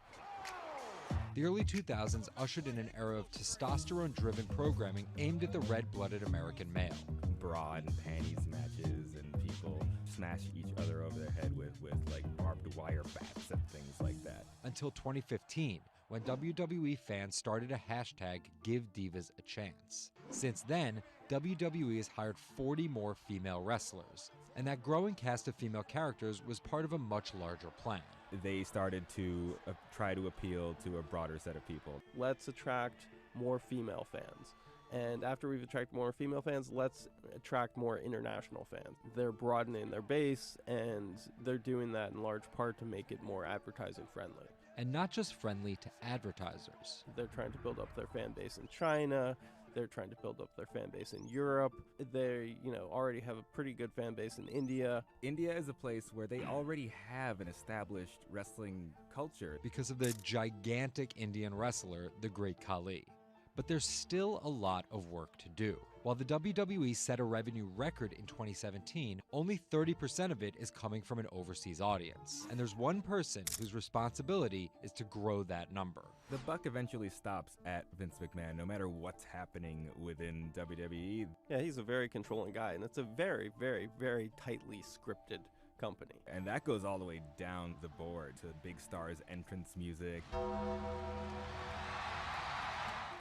The early 2000s ushered in an era of testosterone-driven programming aimed at the red-blooded American male. Bra and panties matches, and people smash each other over their head with like barbed wire bats and things like that. Until 2015, when WWE fans started a hashtag #GiveDivas a Chance. Since then, WWE has hired 40 more female wrestlers, and that growing cast of female characters was part of a much larger plan. They started to try to appeal to a broader set of people. Let's attract more female fans. And after we've attracted more female fans, let's attract more international fans. They're broadening their base, and they're doing that in large part to make it more advertising friendly. And not just friendly to advertisers. They're trying to build up their fan base in China. They're trying to build up their fan base in Europe. They, already have a pretty good fan base in India. India is a place where they already have an established wrestling culture. Because of the gigantic Indian wrestler, the Great Khali. But there's still a lot of work to do. While the WWE set a revenue record in 2017, only 30% of it is coming from an overseas audience. And there's one person whose responsibility is to grow that number. The buck eventually stops at Vince McMahon, no matter what's happening within WWE. Yeah, he's a very controlling guy, and it's a very, very, very tightly scripted company. And that goes all the way down the board to big stars' entrance music.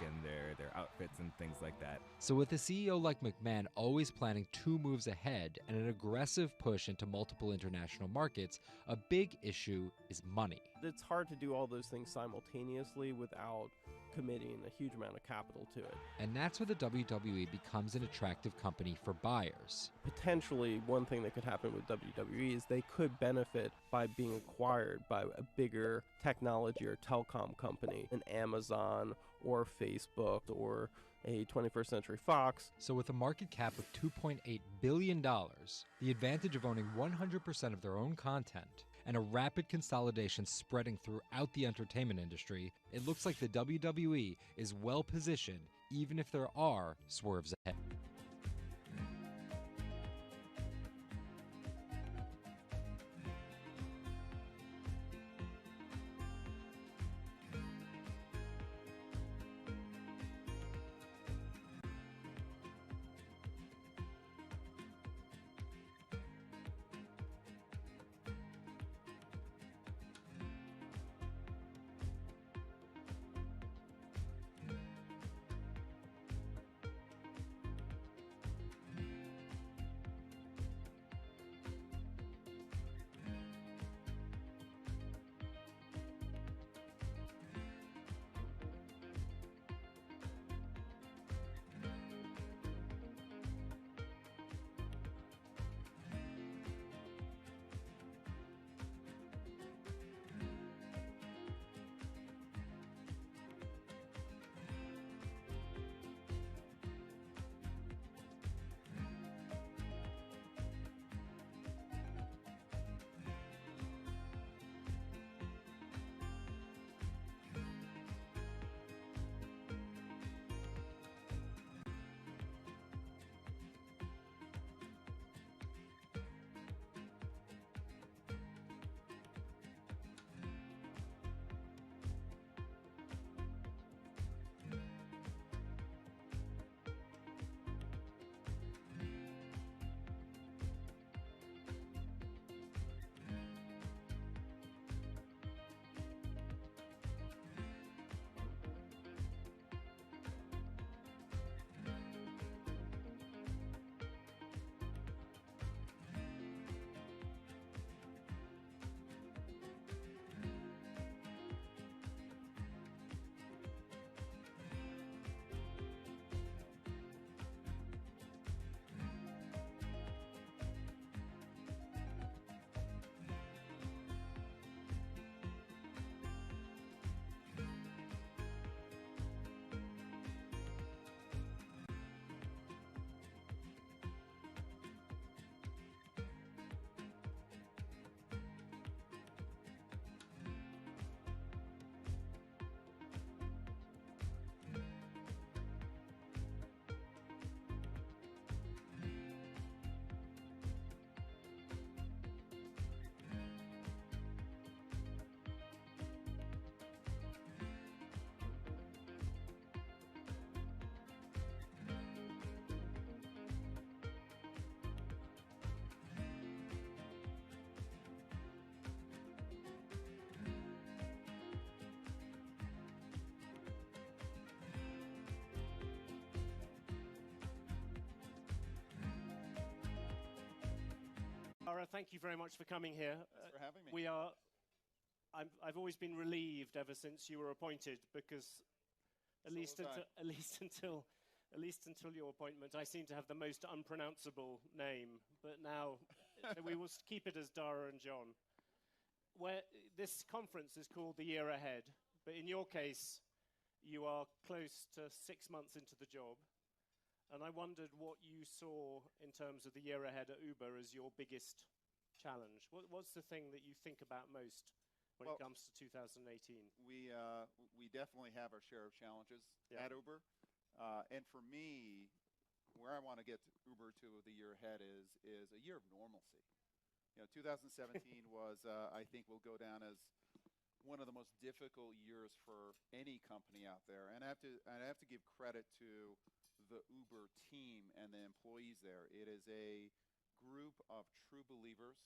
And their outfits and things like that. So with a CEO like McMahon always planning 2 moves ahead and an aggressive push into multiple international markets, a big issue is money. It's hard to do all those things simultaneously without committing a huge amount of capital to it. And that's where the WWE becomes an attractive company for buyers. Potentially, one thing that could happen with WWE is they could benefit by being acquired by a bigger technology or telecom company, an Amazon or Facebook or a 21st Century Fox. So with a market cap of $2.8 billion, the advantage of owning 100% of their own content, and a rapid consolidation spreading throughout the entertainment industry, it looks like the WWE is well positioned even if there are swerves ahead. Lara, thank you very much for coming here. Thanks for having me. I've always been relieved ever since you were appointed, because at least until your appointment, I seem to have the most unpronounceable name. But now we will keep it as Dara and John. This conference is called The Year Ahead, but in your case, you are close to 6 months into the job. And I wondered what you saw in terms of the year ahead at Uber as your biggest challenge. What's the thing that you think about most when it comes to 2018? We definitely have our share of challenges at Uber. And for me, where I want to get Uber to the year ahead is a year of normalcy. 2017 was, I think, will go down as one of the most difficult years for any company out there. And I have to give credit to the Uber team and the employees there. It is a group of true believers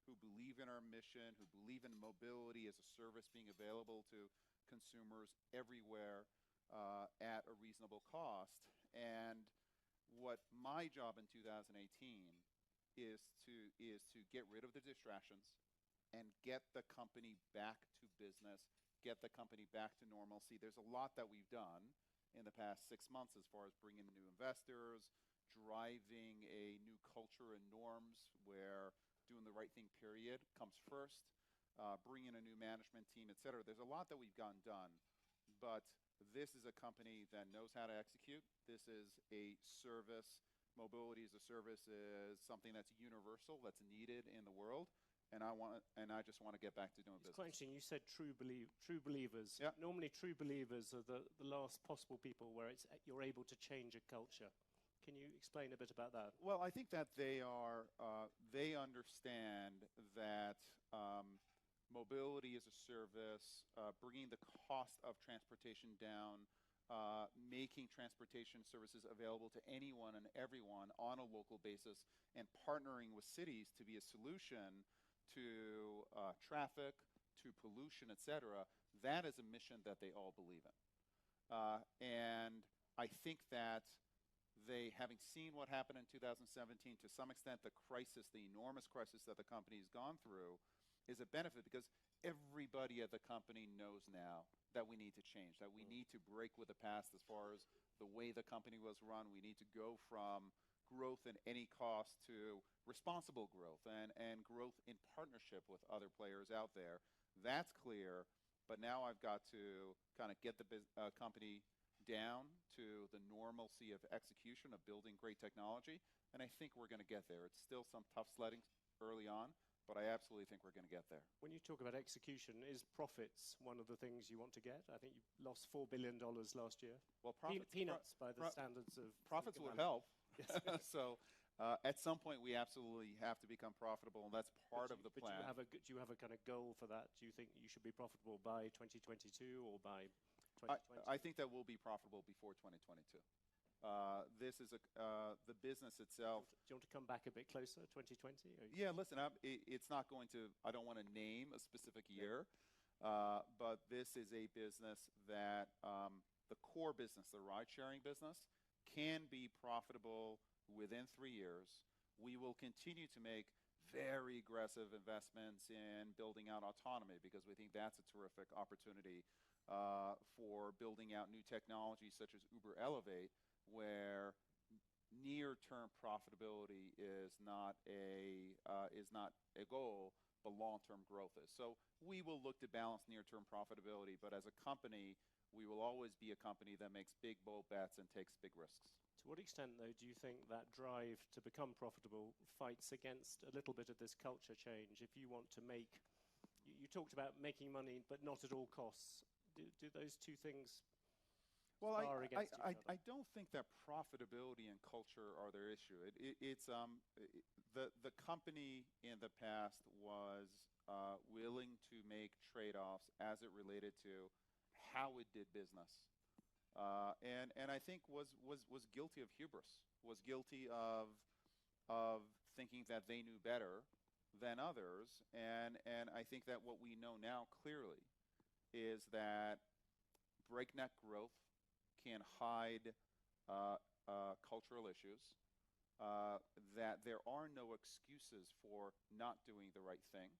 who believe in our mission, who believe in mobility as a service being available to consumers everywhere at a reasonable cost. And what my job in 2018 is to get rid of the distractions and get the company back to business, get the company back to normalcy. There's a lot that we've done in the past 6 months as far as bringing in new investors, driving a new culture and norms where doing the right thing, period, comes first, bringing a new management team, et cetera. There's a lot that we've gotten done, but This is a company that knows how to execute. This is a service. Mobility as a service is something that's universal, that's needed in the world, and I just want to get back to doing business. It's quite interesting. You said true believers. Yeah. Normally, true believers are the last possible people where you're able to change a culture. Can you explain a bit about that? Well, I think that they understand that mobility as a service, bringing the cost of transportation down, making transportation services available to anyone and everyone on a local basis, and partnering with cities to be a solution to traffic, to pollution, etc. That is a mission that they all believe in. And I think that they, having seen what happened in 2017, to some extent the crisis, the enormous crisis that the company's gone through, is a benefit because everybody at the company knows now that we need to change, that we need to break with the past as far as the way the company was run. We need to go from growth at any cost to responsible growth and growth in partnership with other players out there. That's clear, but now I've got to kind of get the company down to the normalcy of execution, of building great technology, and I think we're going to get there. It's still some tough sledding early on, but I absolutely think we're going to get there. When you talk about execution, is profits one of the things you want to get? I think you lost $4 billion last year. Well, profits, peanuts by the standards of... Profits would help. So at some point, we absolutely have to become profitable, and that's part of the plan. But do you have a kind of goal for that? Do you think you should be profitable by 2022 or by 2020? I think that we'll be profitable before 2022. This is the business itself. Do you want to come back a bit closer, 2020? Yeah, listen, it's not going to, I don't want to name a specific year, but this is a business that the core business, the ride-sharing business, can be profitable within 3 years. We will continue to make very aggressive investments in building out autonomy because we think that's a terrific opportunity for building out new technologies such as Uber Elevate, where near-term profitability is not a goal, but long-term growth is. So we will look to balance near-term profitability, but as a company, we will always be a company that makes big, bold bets and takes big risks. To what extent, though, do you think that drive to become profitable fights against a little bit of this culture change? If you want to make, you talked about making money, but not at all costs. Do those two things? Well, I don't think that profitability and culture are their issue. It's the company in the past was willing to make trade-offs as it related to how it did business, and I think was guilty of hubris, was guilty of thinking that they knew better than others, and I think that what we know now clearly is that breakneck growth can hide cultural issues, that there are no excuses for not doing the right thing,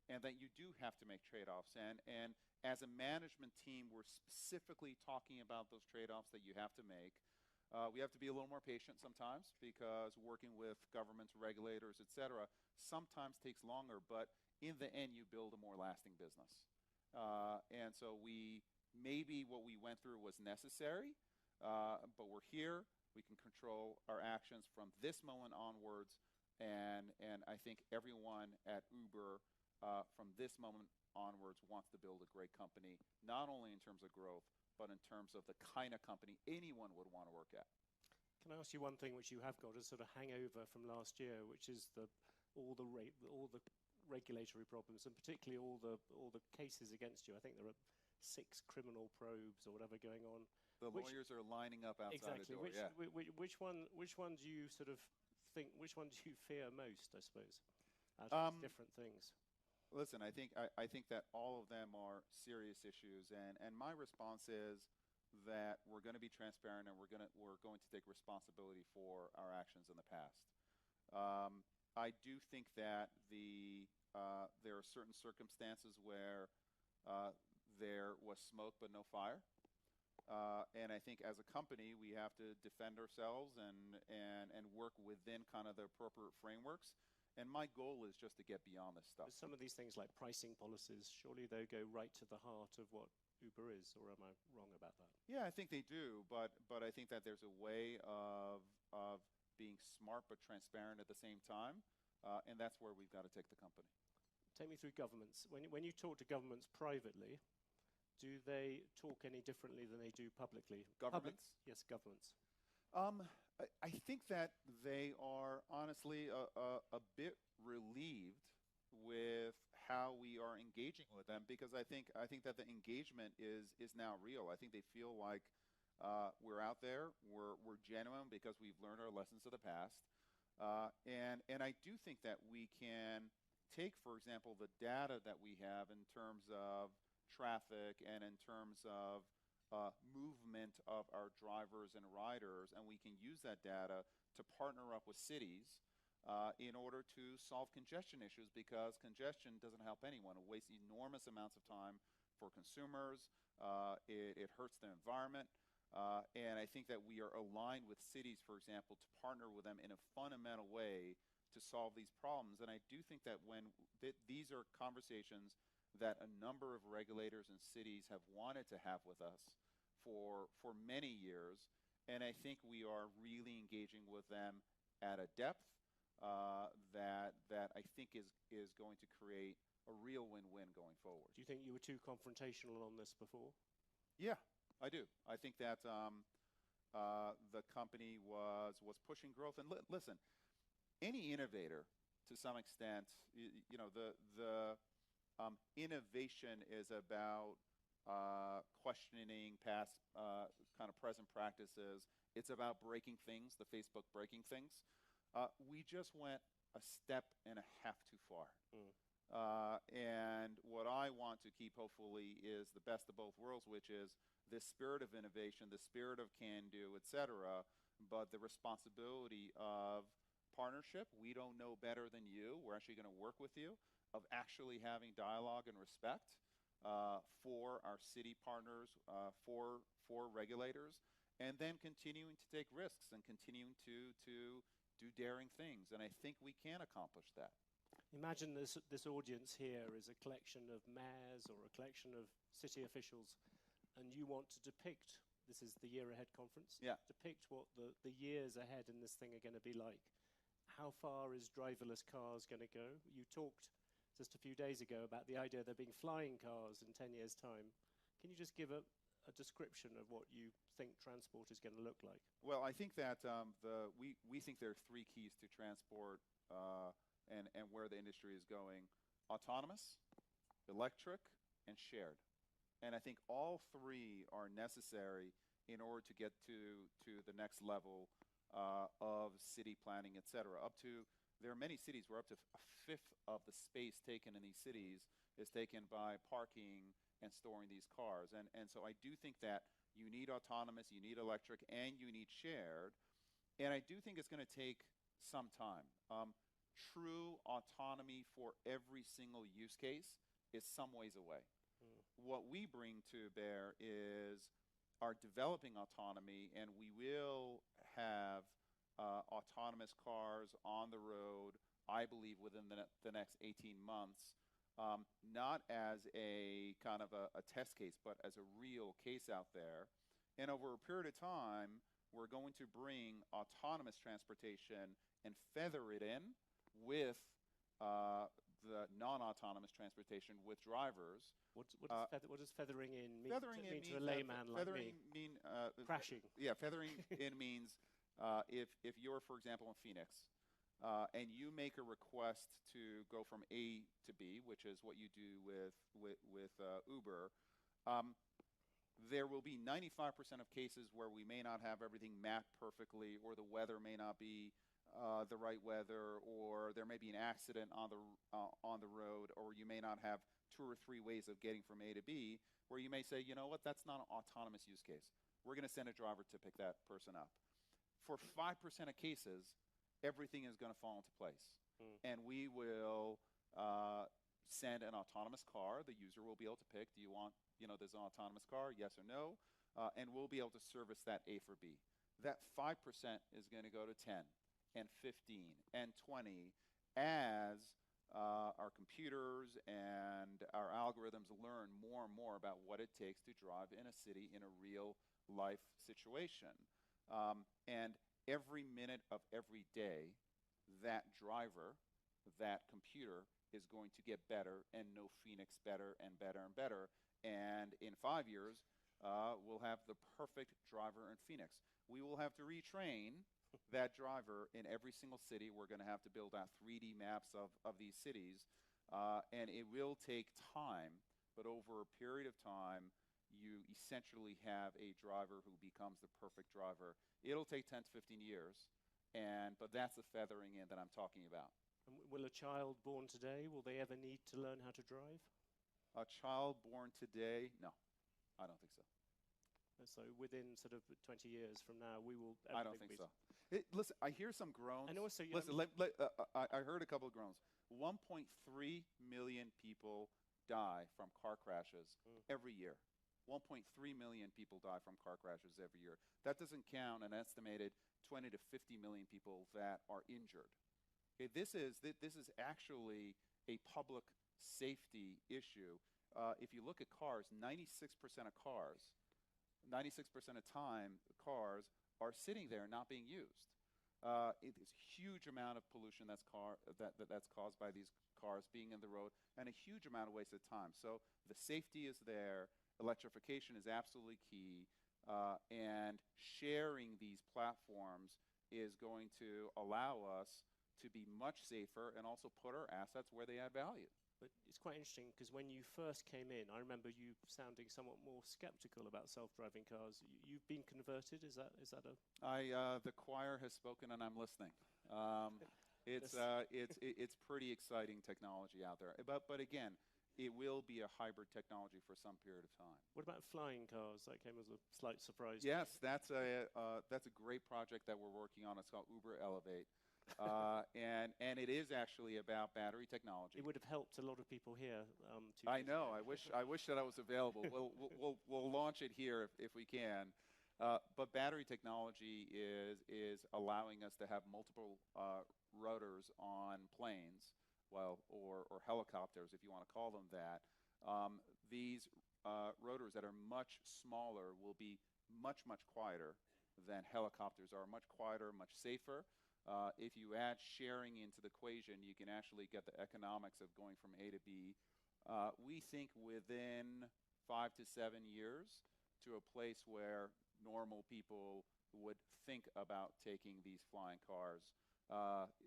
and that you do have to make trade-offs. And as a management team, we're specifically talking about those trade-offs that you have to make. We have to be a little more patient sometimes because working with governments, regulators, etc., sometimes takes longer, but in the end, you build a more lasting business. And so maybe what we went through was necessary, but we're here. We can control our actions from this moment onwards, and I think everyone at Uber from this moment onwards wants to build a great company, not only in terms of growth, but in terms of the kind of company anyone would want to work at. Can I ask you one thing which you have got as sort of hangover from last year, which is all the regulatory problems, and particularly all the cases against you? I think there are 6 criminal probes or whatever going on. The lawyers are lining up outside the door. Which one do you sort of think? Which one do you fear most? I suppose out of these different things. Listen, I think that all of them are serious issues, and my response is that we're going to be transparent and we're going to take responsibility for our actions in the past. I do think that there are certain circumstances where there was smoke but no fire, and I think as a company we have to defend ourselves and work within kind of the appropriate frameworks. And my goal is just to get beyond this stuff. Some of these things like pricing policies, surely they go right to the heart of what Uber is, or am I wrong about that? Yeah, I think they do, but I think that there's a way of being smart but transparent at the same time, and that's where we've got to take the company. Take me through governments. When you talk to governments privately, do they talk any differently than they do publicly? Governments? Yes, governments. I think that they are honestly a bit relieved with how we are engaging with them, because I think that the engagement is now real. I think they feel like we're out there, we're genuine because we've learned our lessons of the past, and I do think that we can take, for example, the data that we have in terms of traffic and in terms of movement of our drivers and riders, and we can use that data to partner up with cities in order to solve congestion issues, because congestion doesn't help anyone. It wastes enormous amounts of time for consumers. It hurts the environment. And I think that we are aligned with cities, for example, to partner with them in a fundamental way to solve these problems. And I do think that when these are conversations that a number of regulators and cities have wanted to have with us for many years, and I think we are really engaging with them at a depth that I think is going to create a real win-win going forward. Do you think you were too confrontational on this before? Yeah, I do. I think that the company was pushing growth. And listen, any innovator, to some extent, the innovation is about questioning past kind of present practices. It's about breaking things, the Facebook breaking things. We just went a step and a half too far. And what I want to keep, hopefully, is the best of both worlds, which is this spirit of innovation, the spirit of can-do, et cetera, but the responsibility of partnership. We don't know better than you. We're actually going to work with you, of actually having dialogue and respect for our city partners, for regulators, and then continuing to take risks and continuing to do daring things. And I think we can accomplish that. Imagine this audience here is a collection of mayors or a collection of city officials, and you want to depict, this is the Year Ahead conference, depict what the years ahead in this thing are going to be like. How far is driverless cars going to go? You talked just a few days ago about the idea of there being flying cars in 10 years' time. Can you just give a description of what you think transport is going to look like? Well, I think that we think there are three keys to transport and where the industry is going: autonomous, electric, and shared. And I think all three are necessary in order to get to the next level of city planning, et cetera. There are many cities where up to a fifth of the space taken in these cities is taken by parking and storing these cars. And so I do think that you need autonomous, you need electric, and you need shared. And I do think it's going to take some time. True autonomy for every single use case is some ways away. What we bring to bear is our developing autonomy, and we will have autonomous cars on the road, I believe, within the next 18 months, not as a kind of a test case, but as a real case out there. And over a period of time, we're going to bring autonomous transportation and feather it in with the non-autonomous transportation with drivers. What does feathering in mean? Feathering mean to a layman like me? Crashing. Yeah, feathering in means if you're, for example, in Phoenix, and you make a request to go from A to B, which is what you do with Uber, there will be 95% of cases where we may not have everything mapped perfectly, or the weather may not be the right weather, or there may be an accident on the road, or you may not have 2 or 3 ways of getting from A to B, where you may say, you know what, that's not an autonomous use case. We're going to send a driver to pick that person up. For 5% of cases, everything is going to fall into place. And we will send an autonomous car. The user will be able to pick, do you want, there's an autonomous car, yes or no? And we'll be able to service that A for B. That 5% is going to go to 10 and 15 and 20 as our computers and our algorithms learn more and more about what it takes to drive in a city in a real life situation. And every minute of every day, that driver, that computer is going to get better and know Phoenix better and better and better. And in 5 years, we'll have the perfect driver in Phoenix. We will have to retrain that driver in every single city. We're going to have to build out 3D maps of these cities. And it will take time, but over a period of time, you essentially have a driver who becomes the perfect driver. It'll take 10 to 15 years, but that's the feathering in that I'm talking about. And will a child born today, will they ever need to learn how to drive? A child born today? No, I don't think so. So within sort of 20 years from now, we will... I don't think so. Listen, I hear some groans. And also, listen, I heard a couple of groans. 1.3 million people die from car crashes every year. 1.3 million people die from car crashes every year. That doesn't count an estimated 20 to 50 million people that are injured. Okay, this is actually a public safety issue. If you look at cars, 96% of cars, 96% of time, cars are sitting there not being used. It is a huge amount of pollution that's caused by these cars being in the road, and a huge amount of wasted time. So the safety is there. Electrification is absolutely key, and sharing these platforms is going to allow us to be much safer and also put our assets where they add value. But it's quite interesting because when you first came in, I remember you sounding somewhat more skeptical about self-driving cars. You've been converted. Is that a? The choir has spoken, and I'm listening. It's pretty exciting technology out there. But again, it will be a hybrid technology for some period of time. What about flying cars? That came as a slight surprise. Yes, that's a great project that we're working on. It's called Uber Elevate. And it is actually about battery technology. It would have helped a lot of people here. I know. I wish that I was available. We'll launch it here if we can. But battery technology is allowing us to have multiple rotors on planes, or helicopters, if you want to call them that. These rotors that are much smaller will be much quieter than helicopters are. Much quieter, much safer. If you add sharing into the equation, you can actually get the economics of going from A to B. We think within 5 to 7 years to a place where normal people would think about taking these flying cars.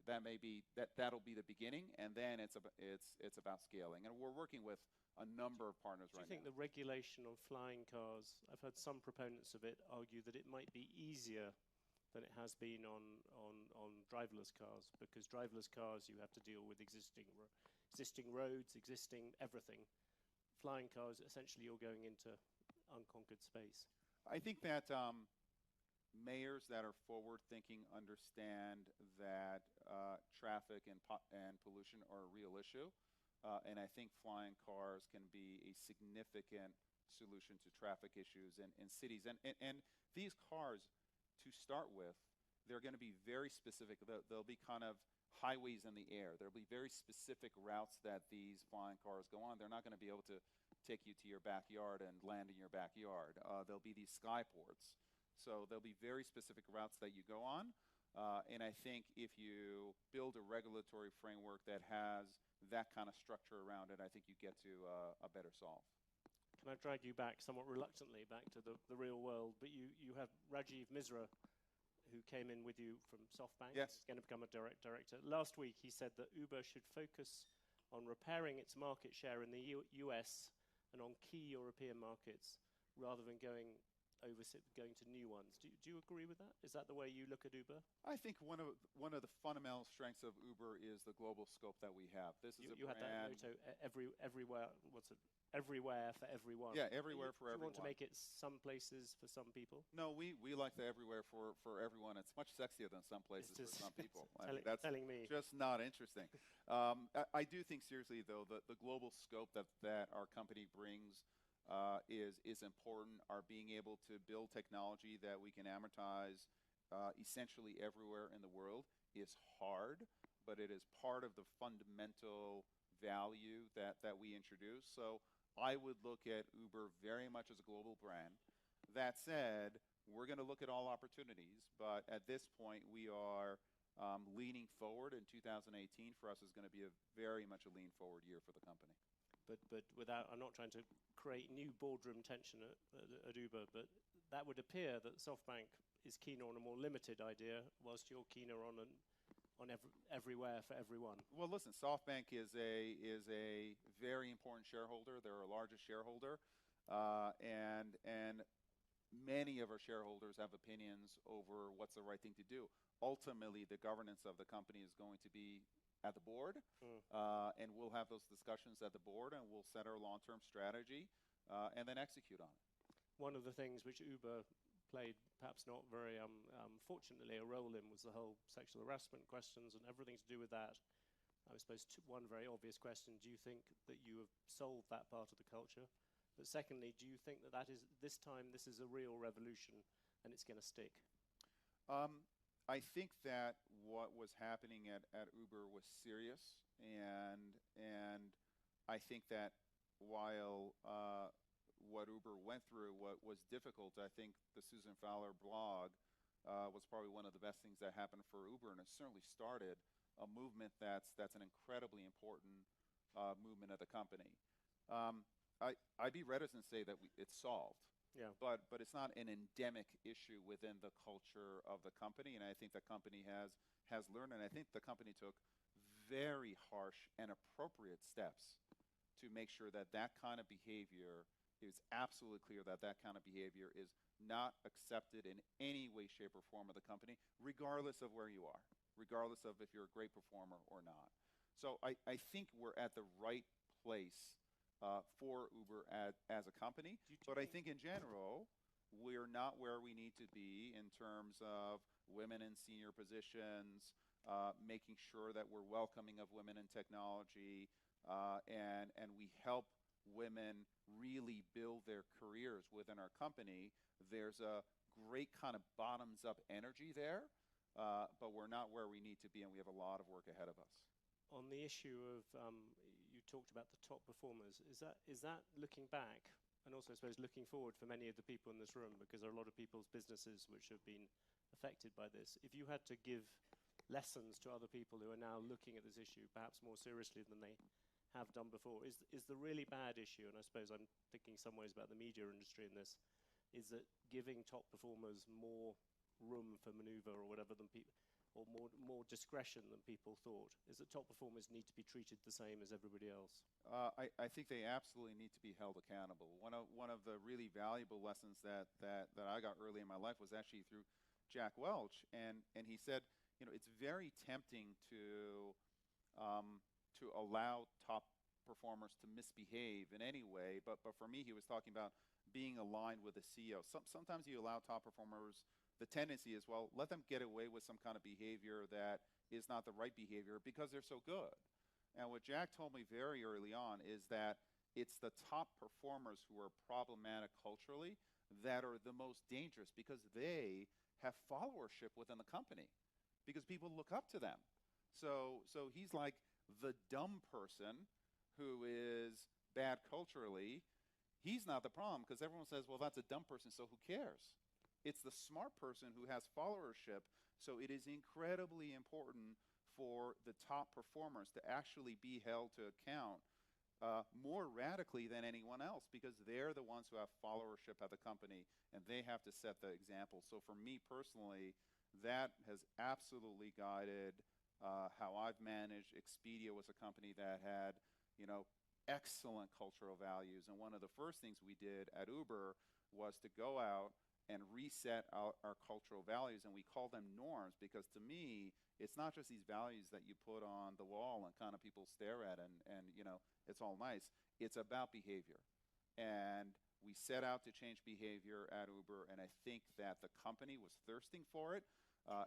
That'll be the beginning, and then it's about scaling. And we're working with a number of partners right now. Do you think the regulation on flying cars, I've heard some proponents of it argue that it might be easier than it has been on driverless cars, because driverless cars you have to deal with existing roads, existing everything. Flying cars, essentially you're going into unconquered space. I think that mayors that are forward-thinking understand that traffic and pollution are a real issue, and I think flying cars can be a significant solution to traffic issues in cities. And these cars, to start with, they're going to be very specific. They'll be kind of highways in the air. There'll be very specific routes that these flying cars go on. They're not going to be able to take you to your backyard and land in your backyard. There'll be these skyports. So there'll be very specific routes that you go on. And I think if you build a regulatory framework that has that kind of structure around it, I think you get to a better solve. Can I drag you back somewhat reluctantly back to the real world? But you have Rajiv Misra, who came in with you from SoftBank. Yes. He's going to become a director. Last week he said that Uber should focus on repairing its market share in the US and on key European markets rather than going to new ones. Do you agree with that? Is that the way you look at Uber? I think one of the fundamental strengths of Uber is the global scope that we have. This is you had that motto, everywhere. What's it? Everywhere for everyone. Yeah, everywhere for everyone. Do you want to make it some places for some people? No, we like the everywhere for everyone. It's much sexier than some places for some people. That's telling me. Just not interesting. I do think seriously, though, the global scope that our company brings is important. Our being able to build technology that we can amortize essentially everywhere in the world is hard, but it is part of the fundamental value that we introduce. So I would look at Uber very much as a global brand. That said, we're going to look at all opportunities, but at this point we are leaning forward, and 2018 for us is going to be very much a lean forward year for the company. But without, I'm not trying to create new boardroom tension at Uber, but that would appear that SoftBank is keener on a more limited idea, whilst you're keener on everywhere for everyone. Well, listen, SoftBank is a very important shareholder. They're our largest shareholder, and many of our shareholders have opinions over what's the right thing to do. Ultimately, the governance of the company is going to be at the board, and we'll have those discussions at the board, and we'll set our long-term strategy and then execute on it. One of the things which Uber played, perhaps not very fortunately, a role in was the whole sexual harassment questions and everything to do with that. I suppose one very obvious question, do you think that you have solved that part of the culture? But secondly, do you think that this time this is a real revolution and it's going to stick? I think that what was happening at Uber was serious, and I think that while what Uber went through was difficult, I think the Susan Fowler blog was probably one of the best things that happened for Uber, and it certainly started a movement that's an incredibly important movement at the company. I'd be reticent to say that it's solved. Yeah. But it's not an endemic issue within the culture of the company, and I think the company has learned, and I think the company took very harsh and appropriate steps to make sure that that kind of behavior is absolutely clear, that kind of behavior is not accepted in any way, shape, or form of the company, regardless of where you are, regardless of if you're a great performer or not. So I think we're at the right place for Uber as a company, but I think in general, we're not where we need to be in terms of women in senior positions, making sure that we're welcoming of women in technology, and we help women really build their careers within our company. There's a great kind of bottoms-up energy there, but we're not where we need to be, and we have a lot of work ahead of us. On the issue of you talked about the top performers. Is that looking back, and also I suppose looking forward for many of the people in this room, because there are a lot of people's businesses which have been affected by this. If you had to give lessons to other people who are now looking at this issue, perhaps more seriously than they have done before, is the really bad issue, and I suppose I'm thinking in some ways about the media industry in this, is that giving top performers more room for maneuver or whatever than people, or more discretion than people thought? Is that top performers need to be treated the same as everybody else? I think they absolutely need to be held accountable. One of the really valuable lessons that I got early in my life was actually through Jack Welch, and he said, it's very tempting to allow top performers to misbehave in any way, but for me, he was talking about being aligned with the CEO. Sometimes you allow top performers, the tendency is, well, let them get away with some kind of behavior that is not the right behavior because they're so good. And what Jack told me very early on is that it's the top performers who are problematic culturally that are the most dangerous, because they have followership within the company, because people look up to them. So he's like the dumb person who is bad culturally. He's not the problem, because everyone says, well, that's a dumb person, so who cares? It's the smart person who has followership. So it is incredibly important for the top performers to actually be held to account more radically than anyone else, because they're the ones who have followership at the company, and they have to set the example. So for me personally, that has absolutely guided how I've managed. Expedia was a company that had, excellent cultural values, and one of the first things we did at Uber was to go out and reset our cultural values, and we call them norms, because to me, it's not just these values that you put on the wall and kind of people stare at and it's all nice. It's about behavior. And we set out to change behavior at Uber, and I think that the company was thirsting for it,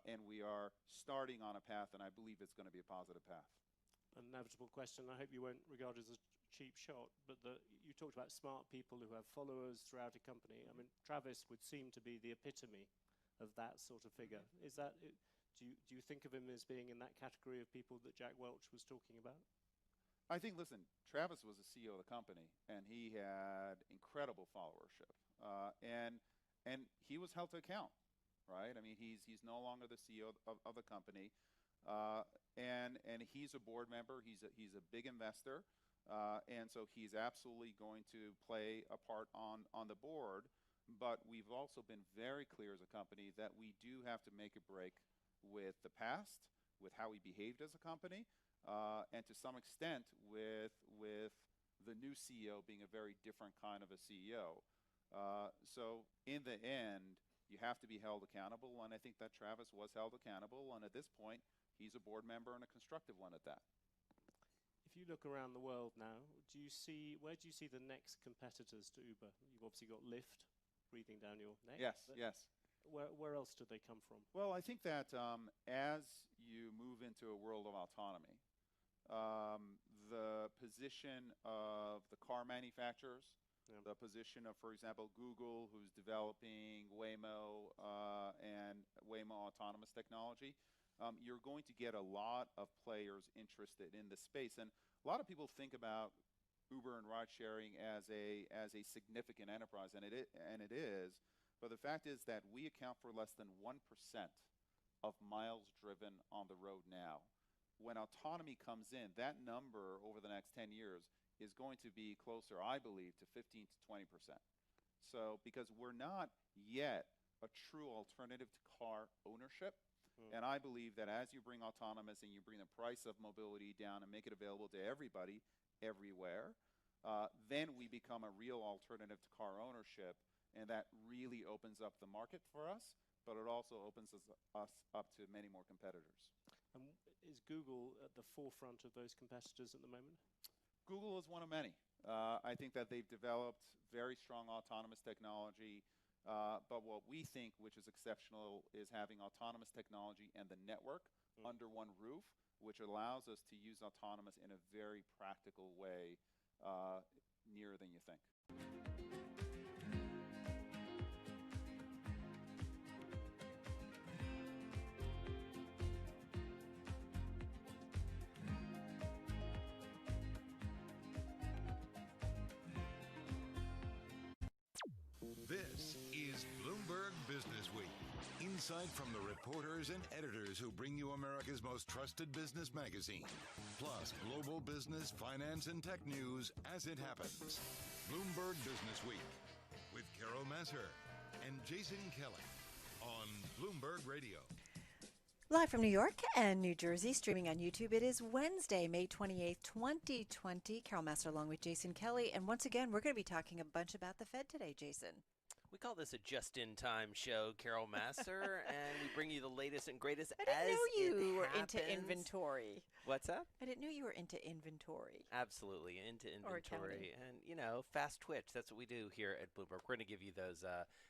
and we are starting on a path, and I believe it's going to be a positive path. An inevitable question, I hope you won't regard it as a cheap shot, but you talked about smart people who have followers throughout a company. I mean, Travis would seem to be the epitome of that sort of figure. Do you think of him as being in that category of people that Jack Welch was talking about? I think, listen, Travis was the CEO of the company, and he had incredible followership, and he was held to account, right? I mean, he's no longer the CEO of the company, and he's a board member. He's a big investor, and so he's absolutely going to play a part on the board. But we've also been very clear as a company that we do have to make a break with the past, with how we behaved as a company, and to some extent with the new CEO being a very different kind of a CEO. So in the end, you have to be held accountable, and I think that Travis was held accountable, and at this point, he's a board member and a constructive one at that. If you look around the world now, where do you see the next competitors to Uber? You've obviously got Lyft breathing down your neck. Yes. Where else do they come from? Well, I think that as you move into a world of autonomy, the position of the car manufacturers, the position of, for example, Google, who's developing Waymo and Waymo autonomous technology, you're going to get a lot of players interested in the space. And a lot of people think about Uber and ride sharing as a significant enterprise, and it is. But the fact is that we account for less than 1% of miles driven on the road now. When autonomy comes in, that number over the next 10 years is going to be closer, I believe, to 15 to 20%. So because we're not yet a true alternative to car ownership, and I believe that as you bring autonomous and you bring the price of mobility down and make it available to everybody, everywhere, then we become a real alternative to car ownership, and that really opens up the market for us, but it also opens us up to many more competitors. And is Google at the forefront of those competitors at the moment? Google is one of many. I think that they've developed very strong autonomous technology, but what we think, which is exceptional, is having autonomous technology and the network under one roof, which allows us to use autonomous in a very practical way, nearer than you think. This is Bloomberg Business Week. Insight from the reporters and editors who bring you America's most trusted business magazine. Plus, global business, finance, and tech news as it happens. Bloomberg Business Week with Carol Massar and Jason Kelly on Bloomberg Radio. Live from New York and New Jersey, streaming on YouTube, it is Wednesday, May 28th, 2020. Carol Massar along with Jason Kelly. And once again, we're going to be talking a bunch about the Fed today, Jason. We call this a just-in-time show, Carol Massar, and we bring you the latest and greatest as I didn't know you were happens. into inventory. What's that? I didn't know you were into inventory. Absolutely, into inventory. And, fast twitch. That's what we do here at Bloomberg. We're going to give you those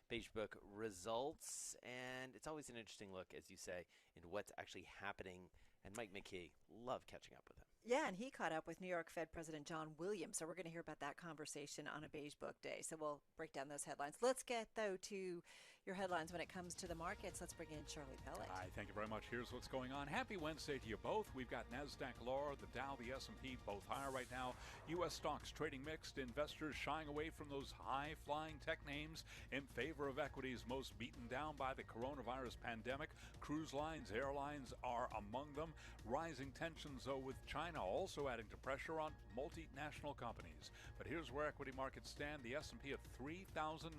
Beige Book results, and it's always an interesting look, as you say, into what's actually happening. And Mike McKee, love catching up with him. Yeah, and he caught up with New York Fed President John Williams. So we're going to hear about that conversation on a Beige Book Day. So we'll break down those headlines. Let's get, though, to your headlines when it comes to the markets. Let's bring in Charlie Pellet. Hi, thank you very much. Here's what's going on. Happy Wednesday to you both. We've got Nasdaq lower, the Dow, the S&P, both higher right now. U.S. stocks trading mixed. Investors shying away from those high-flying tech names in favor of equities most beaten down by the coronavirus pandemic. Cruise lines, airlines are among them. Rising tensions, though, with China also adding to pressure on multinational companies. But here's where equity markets stand. The S&P at 3,009,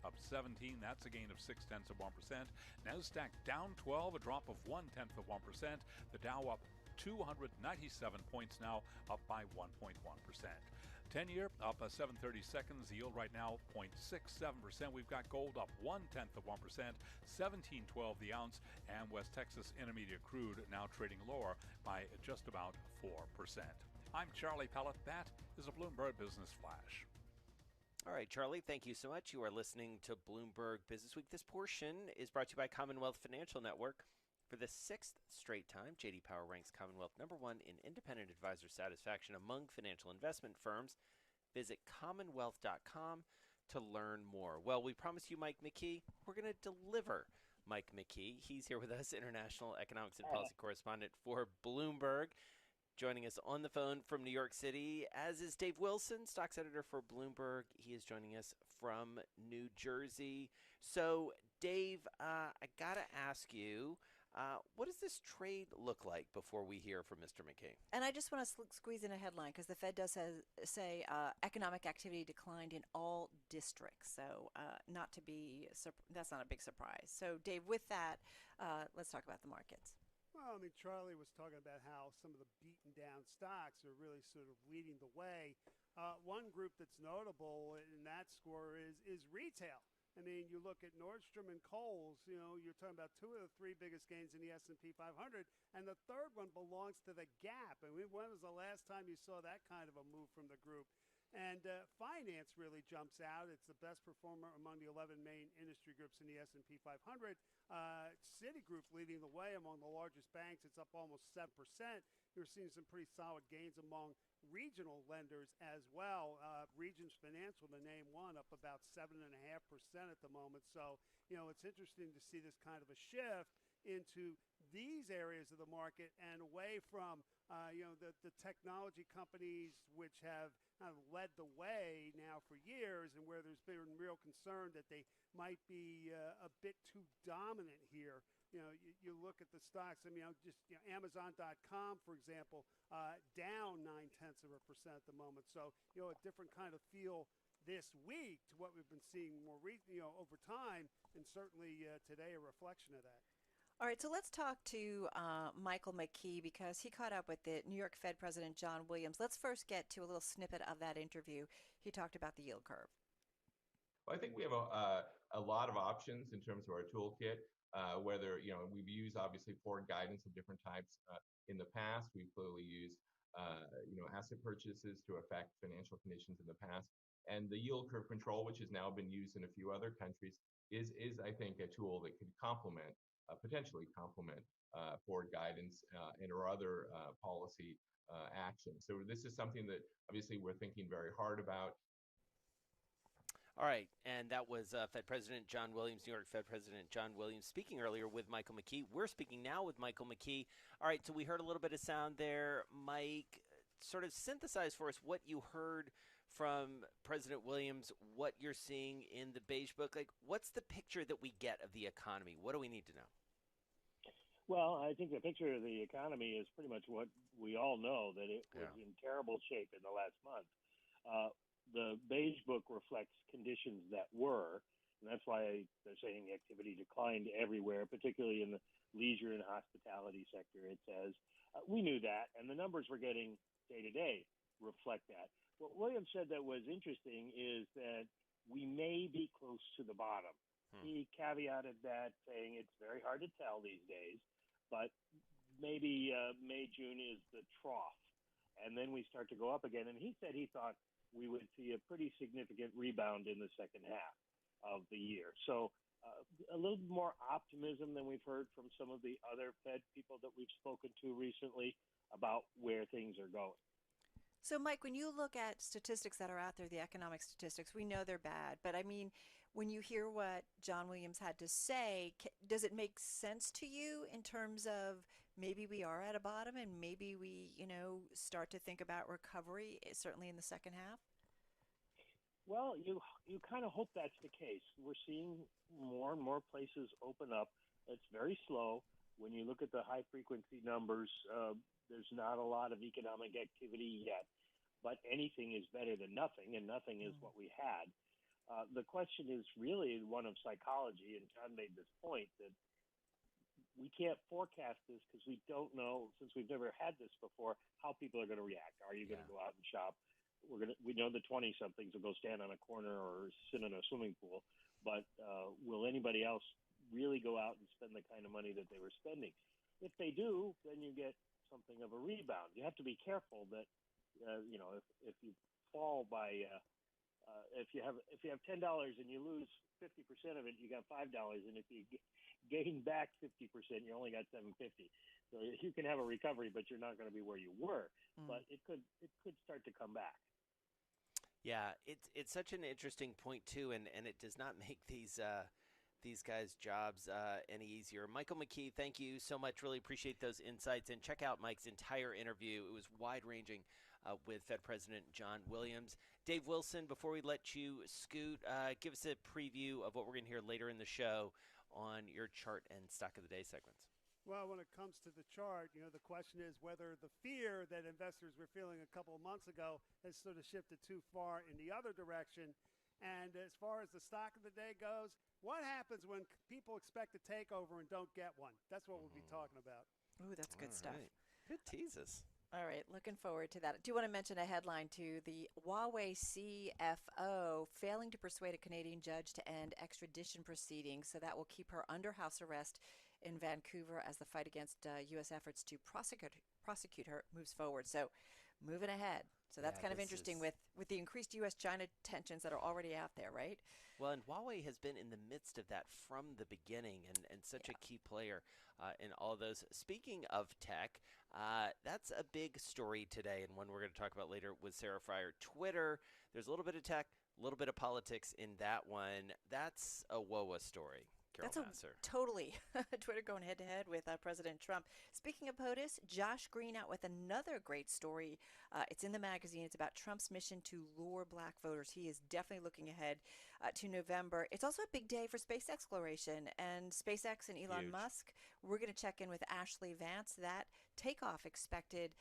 up 17. That's a gain of 0.6%. Nasdaq down 12, a drop of 0.1%. The Dow up 297 points now, up by 1.1%. 10-year up 730 seconds. The yield right now 0.67%. We've got gold up 0.1%, $17.12 the ounce, and West Texas Intermediate crude now trading lower by just about 4%. I'm Charlie Pellet. That is a Bloomberg Business Flash. All right, Charlie, thank you so much. You are listening to Bloomberg Business Week. This portion is brought to you by Commonwealth Financial Network. For the sixth straight time, J.D. Power ranks Commonwealth number one in independent advisor satisfaction among financial investment firms. Visit commonwealth.com to learn more. Well, we promised you, Mike McKee, we're going to deliver Mike McKee. He's here with us, international economics and policy correspondent for Bloomberg. Joining us on the phone from New York City, as is Dave Wilson, stocks editor for Bloomberg. He is joining us from New Jersey. So, Dave, I got to ask you, what does this trade look like before we hear from Mr. McKee? And I just want to squeeze in a headline because the Fed does say economic activity declined in all districts. So that's not a big surprise. So, Dave, with that, let's talk about the markets. Well, I mean, Charlie was talking about how some of the beaten down stocks are really sort of leading the way. One group that's notable in that score is retail. I mean, you look at Nordstrom and Kohl's, you're talking about two of the three biggest gains in the S&P 500, and the third one belongs to the Gap. I mean, when was the last time you saw that kind of a move from the group? And finance really jumps out. It's the best performer among the 11 main industry groups in the S&P 500. Citigroup leading the way among the largest banks. It's up almost 7%. You're seeing some pretty solid gains among regional lenders as well. Regions Financial, to name one, up about 7.5% at the moment. So, it's interesting to see this kind of a shift into these areas of the market and away from, the technology companies which have kind of led the way now for years and where there's been real concern that they might be a bit too dominant here. You look at the stocks. I mean, Amazon.com, for example, down 0.9% at the moment. So, a different kind of feel this week to what we've been seeing more over time, and certainly today a reflection of that. All right, so let's talk to Michael McKee because he caught up with the New York Fed President John Williams. Let's first get to a little snippet of that interview. He talked about the yield curve. Well, I think we have a lot of options in terms of our toolkit. Whether we've used obviously forward guidance of different types in the past. We've clearly used asset purchases to affect financial conditions in the past, and the yield curve control, which has now been used in a few other countries, is I think a tool that could potentially complement forward guidance and/or other policy actions. So this is something that obviously we're thinking very hard about. All right, and that was Fed President John Williams, New York Fed President John Williams, speaking earlier with Michael McKee. We're speaking now with Michael McKee. All right, so we heard a little bit of sound there. Mike, sort of synthesize for us what you heard from President Williams, what you're seeing in the Beige Book. Like, what's the picture that we get of the economy? What do we need to know? Well, I think the picture of the economy is pretty much what we all know, that it was in terrible shape in the last month. The Beige Book reflects conditions that were, and that's why they're saying activity declined everywhere, particularly in the leisure and hospitality sector, it says. We knew that, and the numbers we're getting day to day reflect that. What Williams said that was interesting is that we may be close to the bottom. He caveated that, saying it's very hard to tell these days, but maybe May, June is the trough, and then we start to go up again. And he said he thought we would see a pretty significant rebound in the second half of the year. So a little more optimism than we've heard from some of the other Fed people that we've spoken to recently about where things are going. So, Mike, when you look at statistics that are out there, the economic statistics, we know they're bad. But, I mean, when you hear what John Williams had to say, does it make sense to you in terms of maybe we are at a bottom and maybe we, start to think about recovery, certainly in the second half? Well, you kind of hope that's the case. We're seeing more and more places open up. It's very slow. When you look at the high-frequency numbers, there's not a lot of economic activity yet. But anything is better than nothing, and nothing is what we had. The question is really one of psychology, and John made this point that we can't forecast this because we don't know, since we've never had this before, how people are going to react. Are you going to go out and shop? We know the 20-somethings will go stand on a corner or sit in a swimming pool, but will anybody else really go out and spend the kind of money that they were spending? If they do, then you get something of a rebound. You have to be careful that if you fall by if you have $10 and you lose 50% of it, you got $5, and if you gain back 50%, you only got $7.50. So you can have a recovery, but you're not going to be where you were. But it could start to come back. Yeah, it's such an interesting point too, and it does not make these these guys' jobs any easier. Michael McKee, thank you so much. Really appreciate those insights. And check out Mike's entire interview. It was wide-ranging with Fed President John Williams. Dave Wilson, before we let you scoot, give us a preview of what we're going to hear later in the show on your chart and stock of the day segments. Well, when it comes to the chart, the question is whether the fear that investors were feeling a couple of months ago has sort of shifted too far in the other direction. And as far as the stock of the day goes, what happens when people expect a takeover and don't get one? That's what we'll be talking about. Ooh, that's good stuff. Right. Good teases. All right, looking forward to that. I do want to mention a headline too. The Huawei CFO failing to persuade a Canadian judge to end extradition proceedings, so that will keep her under house arrest in Vancouver as the fight against U.S. efforts to prosecute her moves forward. So moving ahead. So that's kind of interesting with the increased U.S.-China tensions that are already out there, right? Well, and Huawei has been in the midst of that from the beginning and such a key player in all those. Speaking of tech, that's a big story today and one we're going to talk about later with Sarah Fryer. Twitter, there's a little bit of tech, a little bit of politics in that one. That's a WOA story. That's totally Twitter going head-to-head with President Trump. Speaking of POTUS, Josh Green out with another great story. It's in the magazine. It's about Trump's mission to lure black voters. He is definitely looking ahead to November. It's also a big day for space exploration and SpaceX and Elon Musk. We're going to check in with Ashley Vance. That takeoff expected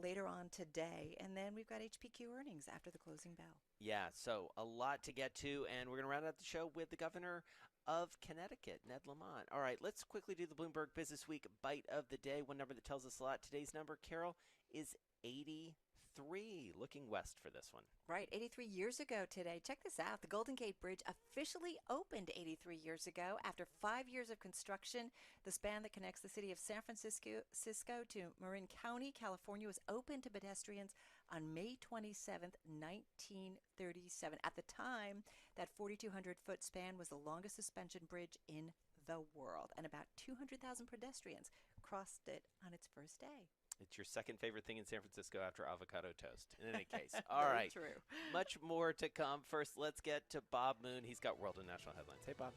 later on today. And then we've got HPQ earnings after the closing bell. Yeah, so a lot to get to, and we're going to round out the show with the governor of Connecticut, Ned Lamont. All right, let's quickly do the Bloomberg Business Week bite of the day. One number that tells us a lot. Today's number, Carol, is 83. Looking west for this one. Right, 83 years ago today. Check this out. The Golden Gate Bridge officially opened 83 years ago. After 5 years of construction, the span that connects the city of San Francisco to Marin County, California, was open to pedestrians on May 27th, 1937. At the time, that 4,200-foot span was the longest suspension bridge in the world, and about 200,000 pedestrians crossed it on its first day. It's your second favorite thing in San Francisco after avocado toast. In any case. All right. True. Much more to come. First, let's get to Bob Moon. He's got world and national headlines. Hey, Bob.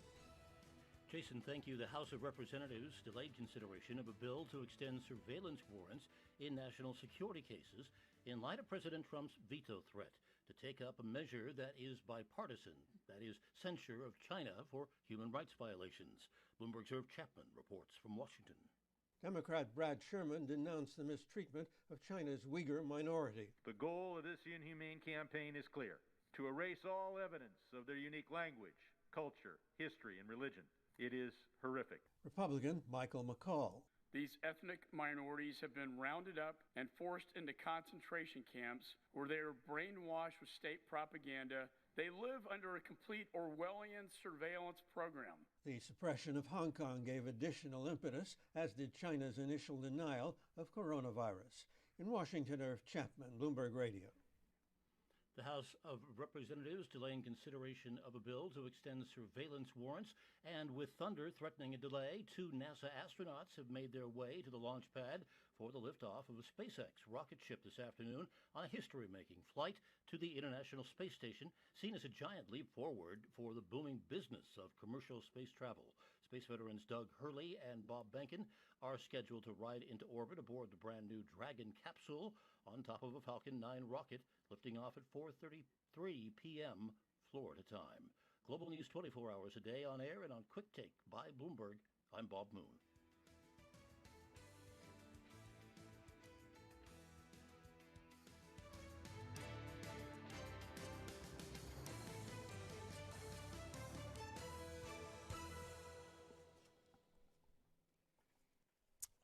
Jason, thank you. The House of Representatives delayed consideration of a bill to extend surveillance warrants in national security cases in light of President Trump's veto threat to take up a measure that is bipartisan, that is, censure of China for human rights violations. Bloomberg's Irv Chapman reports from Washington. Democrat Brad Sherman denounced the mistreatment of China's Uyghur minority. The goal of this inhumane campaign is clear: to erase all evidence of their unique language, culture, history, and religion. It is horrific. Republican Michael McCall. These ethnic minorities have been rounded up and forced into concentration camps where they are brainwashed with state propaganda. They live under a complete Orwellian surveillance program. The suppression of Hong Kong gave additional impetus, as did China's initial denial of coronavirus. In Washington, Irv Chapman, Bloomberg Radio. The House of Representatives delaying consideration of a bill to extend surveillance warrants, and with thunder threatening a delay, 2 NASA astronauts have made their way to the launch pad for the liftoff of a SpaceX rocket ship this afternoon on a history-making flight to the International Space Station, seen as a giant leap forward for the booming business of commercial space travel. Space veterans Doug Hurley and Bob Behnken are scheduled to ride into orbit aboard the brand-new Dragon capsule on top of a Falcon 9 rocket, lifting off at 4:33 p.m. Florida time. Global News 24 hours a day on air and on Quick Take by Bloomberg. I'm Bob Moon.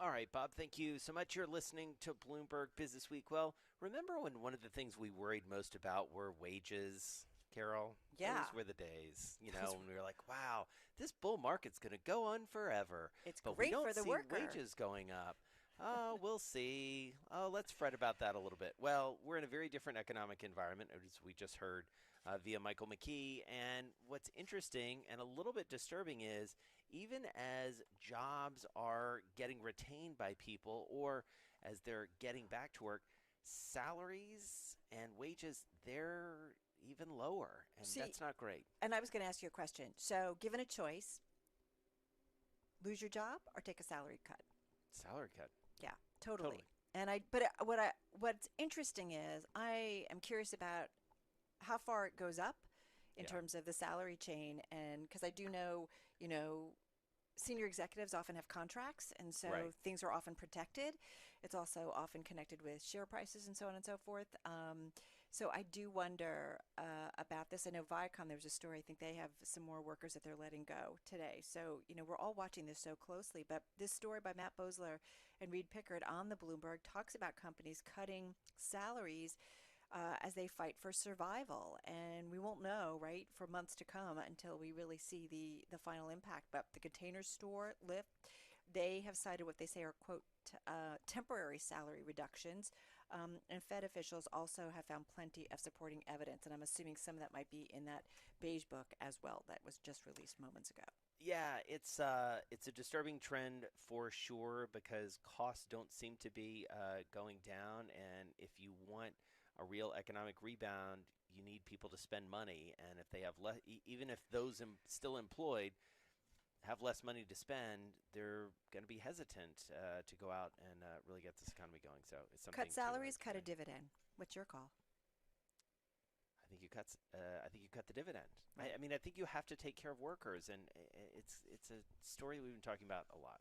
All right, Bob, thank you so much. You're listening to Bloomberg Business Week. Well, remember when one of the things we worried most about were wages, Carol? Yeah. Those were the days, when we were like, wow, this bull market's going to go on forever. It's but great we don't for the see worker. wages going up. Oh, we'll see. Oh, let's fret about that a little bit. Well, we're in a very different economic environment, as we just heard via Michael McKee. And what's interesting and a little bit disturbing is even as jobs are getting retained by people or as they're getting back to work, salaries and wages, they're even lower. And that's not great. And I was going to ask you a question. So given a choice, lose your job or take a salary cut. Salary cut. Yeah, totally. And what's interesting is I am curious about how far it goes up in terms of the salary chain, and because I do know, senior executives often have contracts, and so things are often protected. It's also often connected with share prices and so on and so forth. So I do wonder about this. I know Viacom, there was a story, I think they have some more workers that they're letting go today. So, we're all watching this so closely. But this story by Matt Bosler and Reed Pickard on the Bloomberg talks about companies cutting salaries as they fight for survival. And we won't know, right, for months to come until we really see the final impact. But the Container Store, Lyft, they have cited what they say are, quote, temporary salary reductions. And Fed officials also have found plenty of supporting evidence. And I'm assuming some of that might be in that beige book as well that was just released moments ago. Yeah, it's a disturbing trend for sure, because costs don't seem to be going down. And if you want a real economic rebound, you need people to spend money. And if they have less, even if those still employed have less money to spend, they're going to be hesitant to go out and really get this economy going. So it's something. Cut salaries, cut a dividend. What's your call? I think you cut the dividend. Right. I mean, I think you have to take care of workers, and it's a story we've been talking about a lot.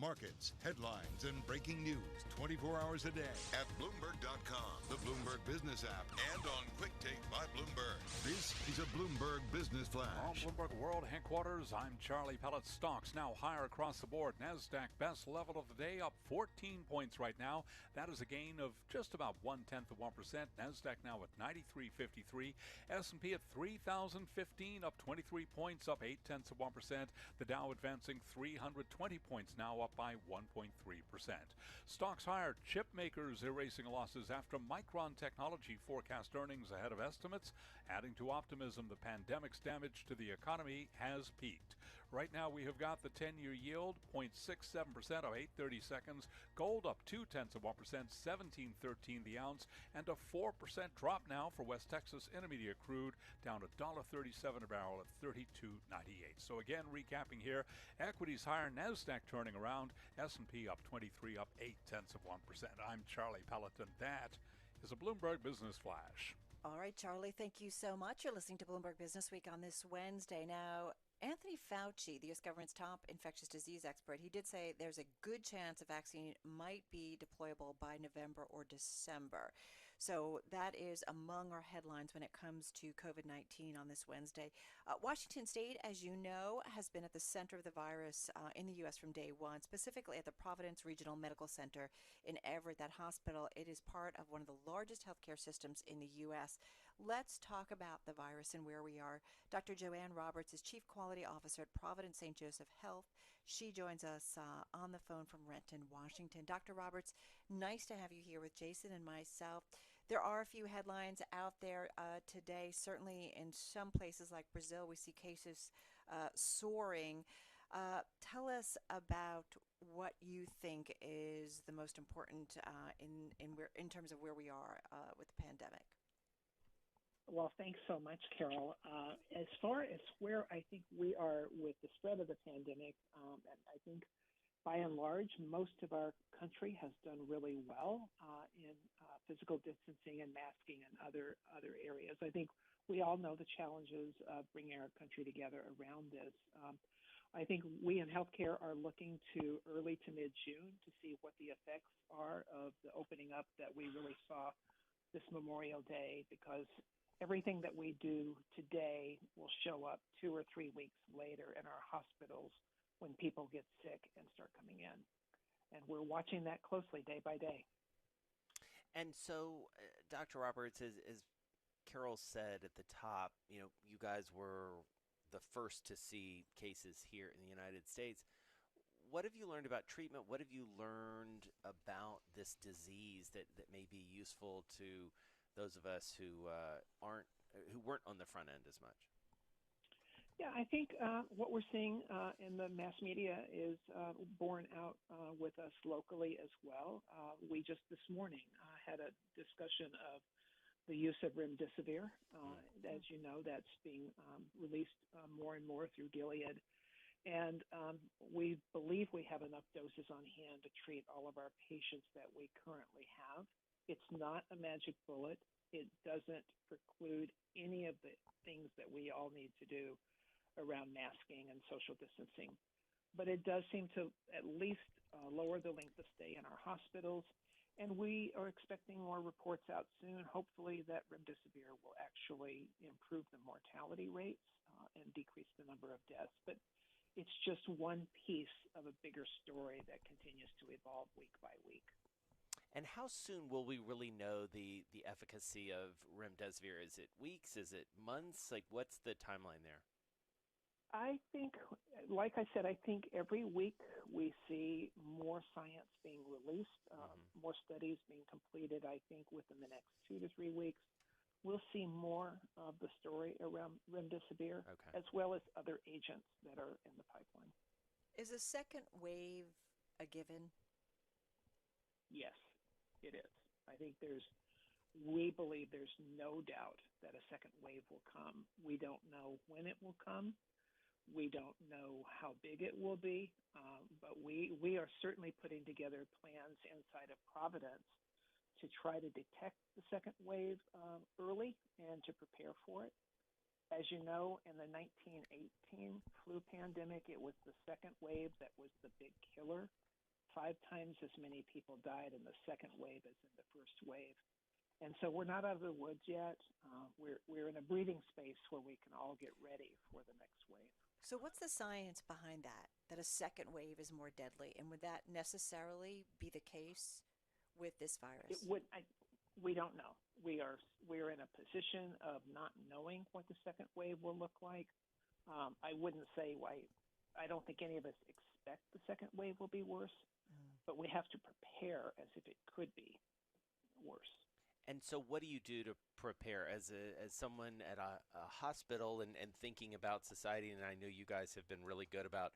markets, headlines, and breaking news 24 hours a day at Bloomberg.com, the Bloomberg Business app, and on Quick Take by Bloomberg. This is a Bloomberg Business Flash. From Bloomberg World Headquarters, I'm Charlie Pellet. Stocks now higher across the board. Nasdaq best level of the day, up 14 points right now. That is a gain of just about 0.1%. Nasdaq now at 93.53. S&P at 3,015, up 23 points, up 0.8%. The Dow advancing 320 points, now up by 1.3%. Stocks higher. Chip makers erasing losses after Micron Technology forecast earnings ahead of estimates, adding to optimism the pandemic's damage to the economy has peaked. Right now we have got the 10-year yield 0.67% of 830 seconds. Gold up 0.2%, 17.13 the ounce, and a 4% drop now for West Texas Intermediate crude, down $1.37 a barrel at 32.98. So again, recapping here, equities higher, Nasdaq turning around, S&P up 23, up 0.8%. I'm Charlie Pellet, and that is a Bloomberg Business Flash. All right, Charlie, thank you so much. You're listening to Bloomberg Business Week on this Wednesday. Now, Anthony Fauci, the U.S. government's top infectious disease expert, he did say there's a good chance a vaccine might be deployable by November or December. So that is among our headlines when it comes to COVID-19 on this Wednesday. Washington State, as you know, has been at the center of the virus in the U.S. from day one, specifically at the Providence Regional Medical Center in Everett. That hospital, it is part of one of the largest healthcare systems in the U.S. Let's talk about the virus and where we are. Dr. Joanne Roberts is Chief Quality Officer at Providence St. Joseph Health. She joins us on the phone from Renton, Washington. Dr. Roberts, nice to have you here with Jason and myself. There are a few headlines out there today. Certainly in some places like Brazil, we see cases soaring. Tell us about what you think is the most important in terms of where we are with the pandemic. Well, thanks so much, Carol. As far as where I think we are with the spread of the pandemic, and I think by and large, most of our country has done really well in physical distancing and masking and other areas. I think we all know the challenges of bringing our country together around this. I think we in healthcare are looking to early to mid-June to see what the effects are of the opening up that we really saw this Memorial Day, because everything that we do today will show up 2 or 3 weeks later in our hospitals when people get sick and start coming in. And we're watching that closely day by day. And so, Dr. Roberts, as Carol said at the top, you guys were the first to see cases here in the United States. What have you learned about treatment? What have you learned about this disease that may be useful to those of us who weren't on the front end as much? Yeah, I think what we're seeing in the mass media is borne out with us locally as well. We just this morning had a discussion of the use of remdesivir. As you know, that's being released more and more through Gilead. And we believe we have enough doses on hand to treat all of our patients that we currently have. It's not a magic bullet. It doesn't preclude any of the things that we all need to do around masking and social distancing. But it does seem to at least lower the length of stay in our hospitals. And we are expecting more reports out soon. Hopefully that remdesivir will actually improve the mortality rates and decrease the number of deaths. But it's just one piece of a bigger story that continues to evolve week by week. And how soon will we really know the efficacy of remdesivir? Is it weeks? Is it months? Like, what's the timeline there? I think, like I said, I think every week we see more science being released, more studies being completed. I think within the next 2 to 3 weeks, we'll see more of the story around remdesivir, as well as other agents that are in the pipeline. Is a second wave a given? Yes, it is. I think we believe there's no doubt that a second wave will come. We don't know when it will come. We don't know how big it will be, but we are certainly putting together plans inside of Providence to try to detect the second wave early and to prepare for it. As you know, in the 1918 flu pandemic, it was the second wave that was the big killer. 5 times as many people died in the second wave as in the first wave. And so we're not out of the woods yet. We're in a breathing space where we can all get ready for the next wave. So what's the science behind that a second wave is more deadly? And would that necessarily be the case with this virus? We don't know. We're in a position of not knowing what the second wave will look like. I wouldn't say I don't think any of us expect the second wave will be worse, but we have to prepare as if it could be worse. And so what do you do to prepare as someone at a hospital and thinking about society? And I know you guys have been really good about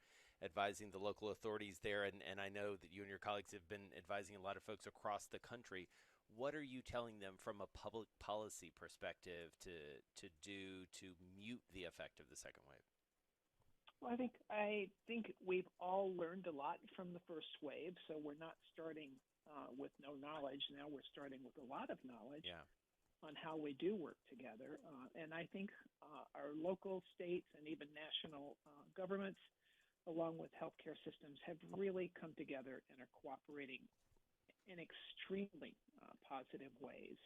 advising the local authorities there, and I know that you and your colleagues have been advising a lot of folks across the country. What are you telling them from a public policy perspective to do to mute the effect of the second wave? Well, I think we've all learned a lot from the first wave, so we're not starting with no knowledge. Now we're starting with a lot of knowledge on how we do work together. And I think our local, states, and even national governments, along with healthcare systems, have really come together and are cooperating in extremely positive ways.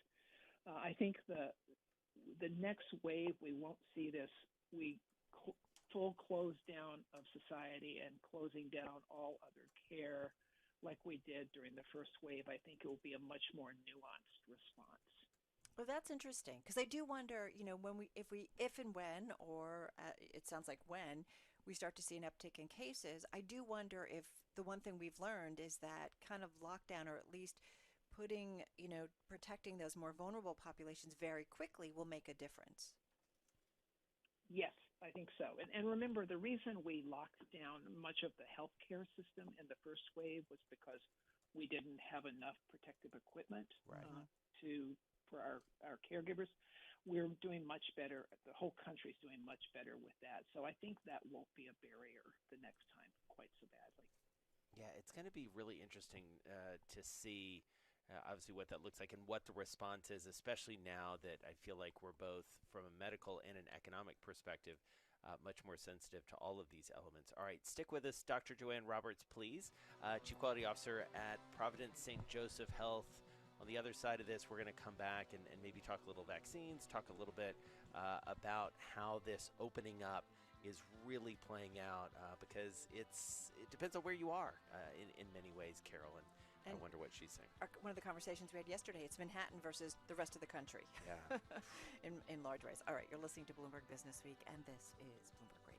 I think the next wave, we won't see this full close down of society and closing down all other care like we did during the first wave. I think it will be a much more nuanced response. Well, that's interesting, because I do wonder, if and when, or it sounds like when, we start to see an uptick in cases, I do wonder if the one thing we've learned is that kind of lockdown, or at least protecting those more vulnerable populations very quickly, will make a difference. Yes, I think so. And remember, the reason we locked down much of the healthcare system in the first wave was because we didn't have enough protective equipment for our caregivers. We're doing much better. The whole country's doing much better with that. So I think that won't be a barrier the next time quite so badly. Yeah, it's going to be really interesting to see obviously what that looks like and what the response is, especially now that I feel like we're both, from a medical and an economic perspective, much more sensitive to all of these elements. All right, stick with us. Dr. Joanne Roberts, please, Chief Quality Officer at Providence St. Joseph Health. On the other side of this, we're going to come back and maybe talk a little vaccines, talk a little bit about how this opening up is really playing out, because it depends on where you are in many ways, Carol, and I wonder what she's saying. One of the conversations we had yesterday, it's Manhattan versus the rest of the country. Yeah. in large ways. All right, you're listening to Bloomberg Business Week, and this is Bloomberg Radio.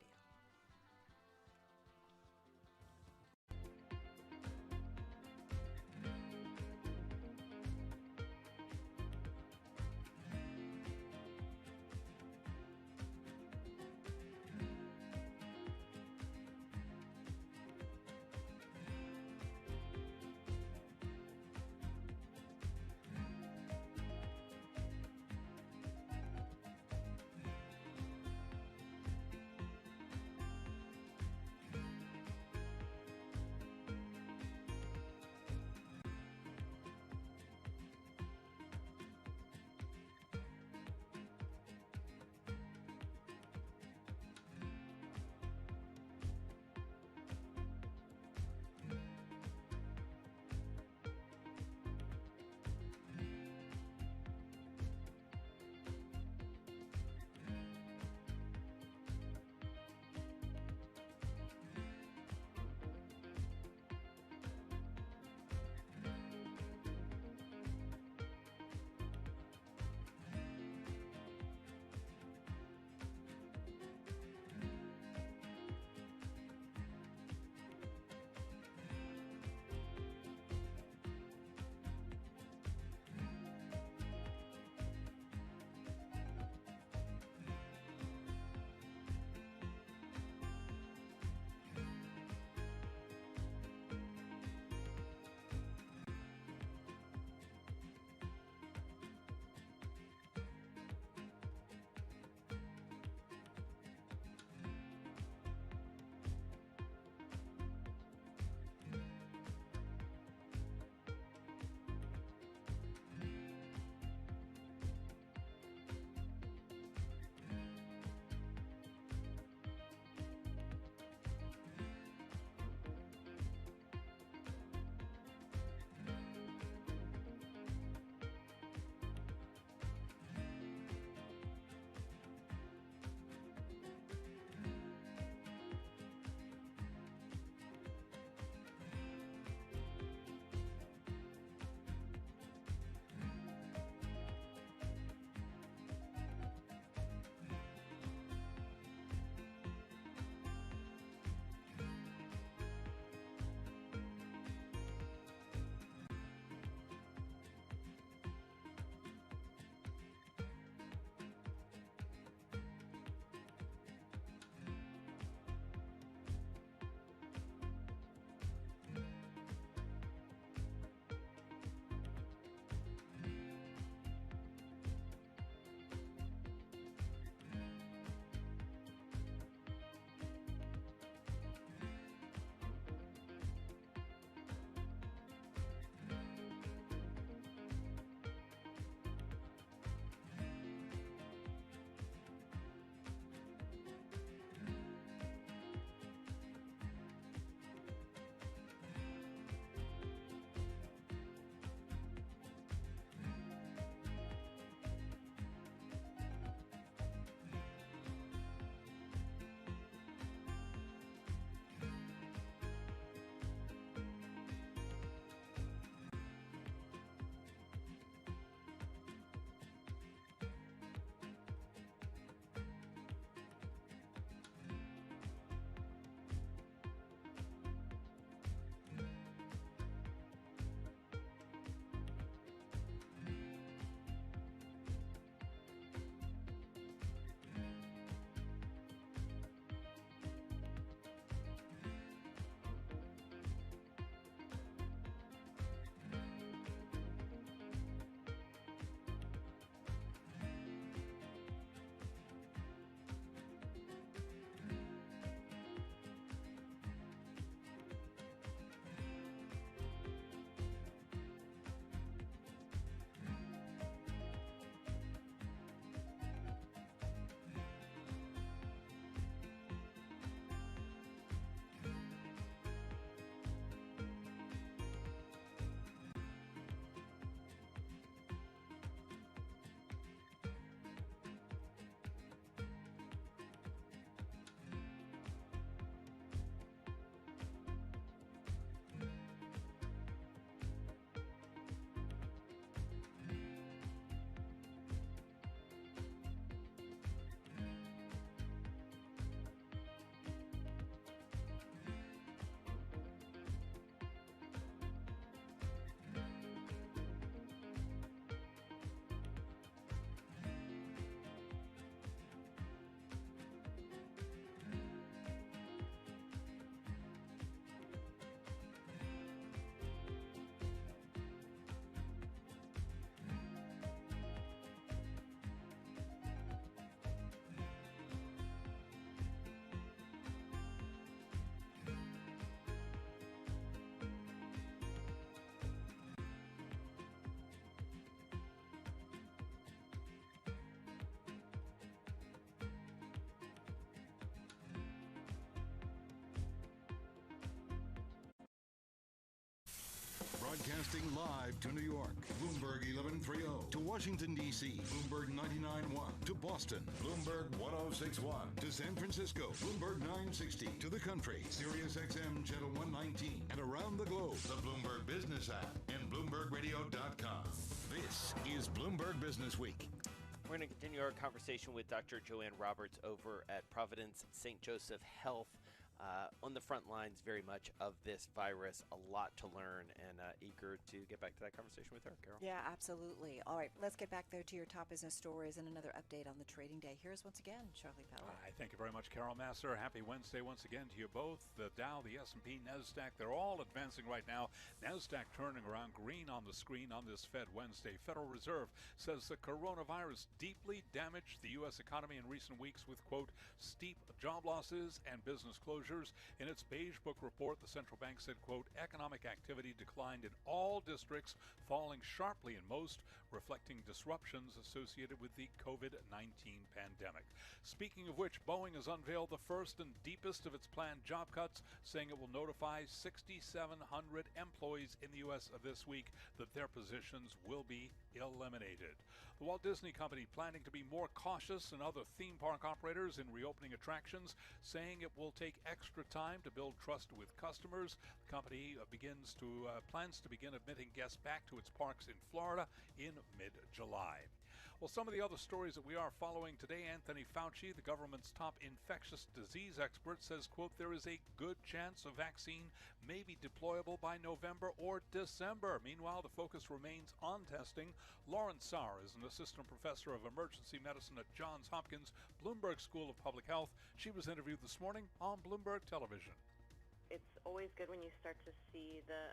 Broadcasting live to New York, Bloomberg 1130. To Washington, D.C., Bloomberg 99.1. To Boston, Bloomberg 1061. To San Francisco, Bloomberg 960. To the country, Sirius XM Channel 119. And around the globe, the Bloomberg Business app and BloombergRadio.com. This is Bloomberg Business Week. We're going to continue our conversation with Dr. Joanne Roberts over at Providence St. Joseph Health. On the front lines very much of this virus, a lot to learn, and eager to get back to that conversation with her, Carol. Yeah, absolutely. All right, let's get back there to your top business stories and another update on the trading day. Here's once again Charlie Powell. Thank you very much, Carol Masser. Happy Wednesday once again to you both. The Dow, the S&P, Nasdaq, they're all advancing right now. Nasdaq turning around green on the screen on this Fed Wednesday. Federal Reserve says the coronavirus deeply damaged the U.S. economy in recent weeks with, quote, steep job losses and business closures. In its Beige Book report, the central bank said, quote, economic activity declined in all districts, falling sharply in most, reflecting disruptions associated with the COVID-19 pandemic. Speaking of which, Boeing has unveiled the first and deepest of its planned job cuts, saying it will notify 6,700 employees in the U.S. this week that their positions will be eliminated. The Walt Disney Company planning to be more cautious than other theme park operators in reopening attractions, saying it will take extra time to build trust with customers. The company plans to begin admitting guests back to its parks in Florida in mid-July. Well, some of the other stories that we are following today, Anthony Fauci, the government's top infectious disease expert, says, quote, there is a good chance a vaccine may be deployable by November or December. Meanwhile, the focus remains on testing. Lauren Saar is an assistant professor of emergency medicine at Johns Hopkins Bloomberg School of Public Health. She was interviewed this morning on Bloomberg Television. It's always good when you start to see the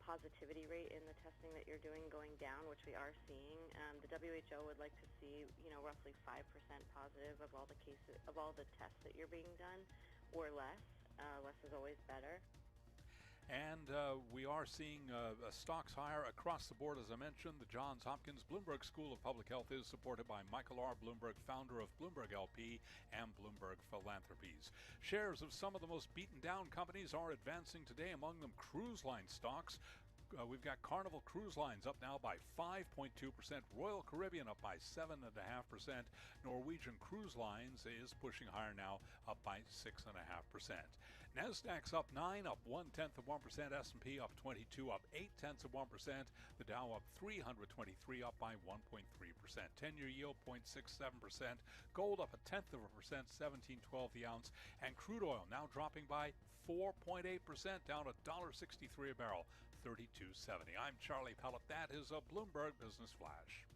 positivity rate in the testing that you're doing going down, which we are seeing. The WHO would like to see, roughly 5% positive of all the cases, of all the tests that you're being done, or less. Less is always better. And we are seeing stocks higher across the board, as I mentioned. The Johns Hopkins Bloomberg School of Public Health is supported by Michael R. Bloomberg, founder of Bloomberg LP and Bloomberg Philanthropies. Shares of some of the most beaten down companies are advancing today, among them cruise line stocks. We've got Carnival Cruise Lines up now by 5.2%, Royal Caribbean up by 7.5%, Norwegian Cruise Lines is pushing higher now, up by 6.5%. Nasdaq's up 9, up 0.1%, S&P up 22, up 0.8%, the Dow up 323, up by 1.3%, 10-year yield 0.67%, gold up 0.1%, 17.12 the ounce, and crude oil now dropping by 4.8%, down $1.63 a barrel, 32.70. I'm Charlie Pellet. That is a Bloomberg Business Flash.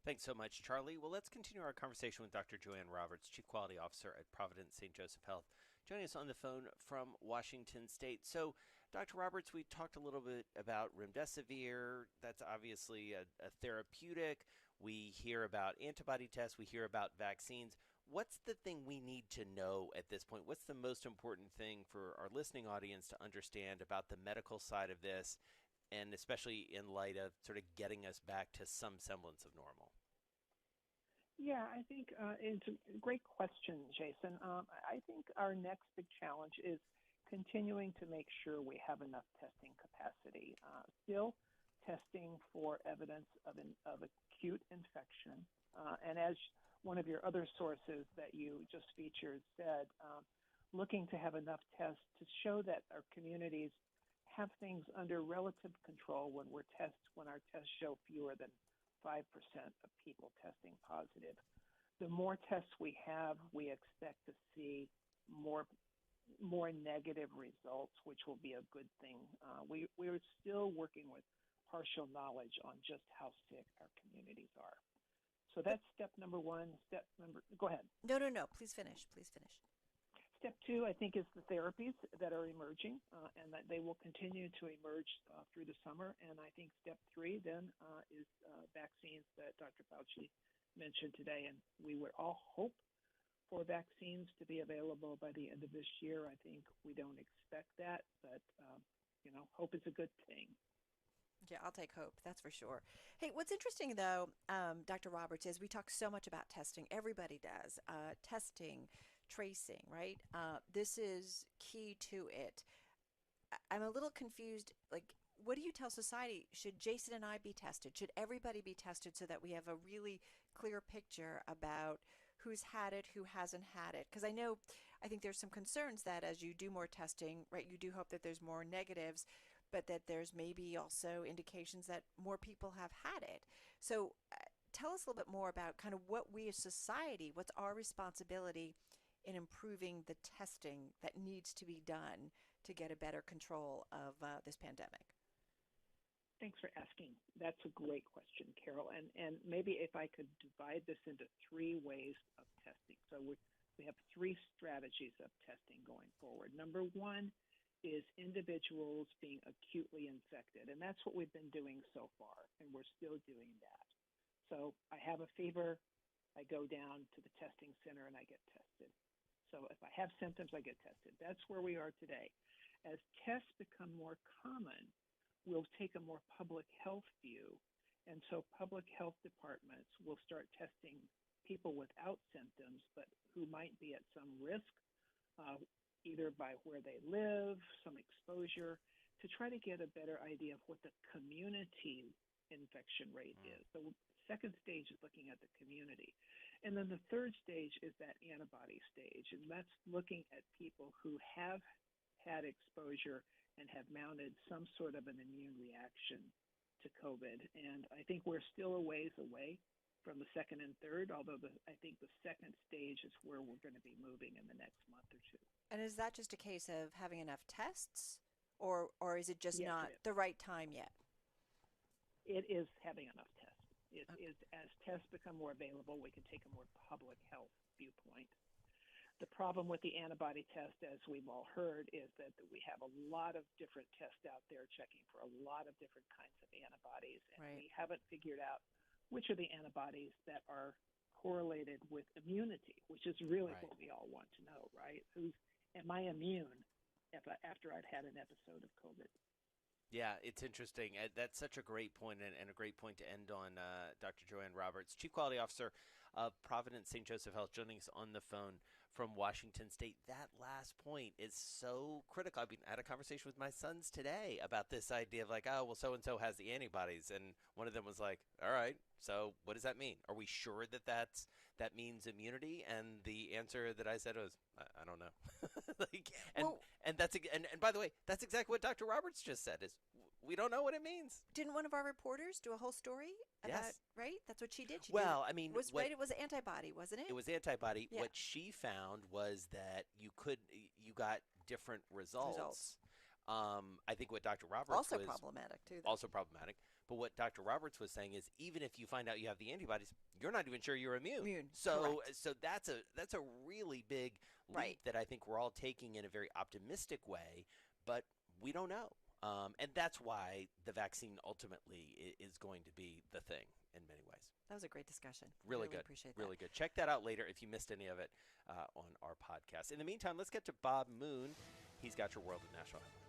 Thanks so much, Charlie. Well, let's continue our conversation with Dr. Joanne Roberts, Chief Quality Officer at Providence St. Joseph Health, joining us on the phone from Washington State. So, Dr. Roberts, we talked a little bit about remdesivir. That's obviously a therapeutic. We hear about antibody tests. We hear about vaccines. What's the thing we need to know at this point? What's the most important thing for our listening audience to understand about the medical side of this, and especially in light of sort of getting us back to some semblance of normal? Yeah, I think it's a great question, Jason. I think our next big challenge is continuing to make sure we have enough testing capacity. Still testing for evidence of acute infection. And as one of your other sources that you just featured said, looking to have enough tests to show that our communities have things under relative control when our tests show fewer than 5% of people testing positive. The more tests we have, we expect to see more negative results, which will be a good thing. We're still working with partial knowledge on just how sick our communities are. So that's step number one. Go ahead. No. Please finish. Step two, I think, is the therapies that are emerging, and that they will continue to emerge through the summer. And I think step three then is vaccines that Dr. Fauci mentioned today. And we would all hope for vaccines to be available by the end of this year. I think we don't expect that, but, hope is a good thing. Yeah, I'll take hope. That's for sure. Hey, what's interesting, though, Dr. Roberts, is we talk so much about testing. Everybody does. Testing, tracing, right? This is key to it. I'm a little confused. Like, what do you tell society? Should Jason and I be tested? Should everybody be tested so that we have a really clear picture about who's had it, who hasn't had it? Because I think there's some concerns that as you do more testing, right, you do hope that there's more negatives, but that there's maybe also indications that more people have had it. So tell us a little bit more about kind of what we as society, what's our responsibility in improving the testing that needs to be done to get a better control of this pandemic? Thanks for asking. That's a great question, Carol. And maybe if I could divide this into three ways of testing. So we have three strategies of testing going forward. Number one is individuals being acutely infected, and that's what we've been doing so far, and we're still doing that. So I have a fever, I go down to the testing center and I get tested. So if I have symptoms, I get tested. That's where we are today. As tests become more common, we'll take a more public health view. And so public health departments will start testing people without symptoms, but who might be at some risk, either by where they live, some exposure, to try to get a better idea of what the community infection rate is. So second stage is looking at the community. And then the third stage is that antibody stage, and that's looking at people who have had exposure and have mounted some sort of an immune reaction to COVID. And I think we're still a ways away from the second and third, although I think the second stage is where we're going to be moving in the next month or two. And is that just a case of having enough tests, or is it just Yes, not it is. the right time yet? It is having enough tests. It is, as tests become more available, we can take a more public health viewpoint. The problem with the antibody test, as we've all heard, is that we have a lot of different tests out there checking for a lot of different kinds of antibodies, and we haven't figured out which are the antibodies that are correlated with immunity, which is really what we all want to know, right? Am I immune after I'd had an episode of COVID? Yeah, it's interesting. That's such a great point, and a great point to end on. Dr. Joanne Roberts, Chief Quality Officer of Providence St. Joseph Health, joining us on the phone from Washington State. That last point is so critical. I had a conversation with my sons today about this idea of like, oh, well, so-and-so has the antibodies. And one of them was like, all right, so what does that mean? Are we sure that that means immunity? And the answer that I said was, I don't know. And by the way, that's exactly what Dr. Roberts just said, is we don't know what it means. Didn't one of our reporters do a whole story about, yes. right? That's what she did. It was antibody, wasn't it? It was antibody. Yeah. What she found was that you got different results. I think what Dr. Roberts also was problematic too. Also problematic. But what Dr. Roberts was saying is, even if you find out you have the antibodies, you're not even sure you're immune. So that's a really big leap that I think we're all taking in a very optimistic way, but we don't know. And that's why the vaccine ultimately is going to be the thing in many ways. That was a great discussion. Really good. Appreciate that. Really good. Check that out later if you missed any of it on our podcast. In the meantime, let's get to Bob Moon. He's got your world of national headlines.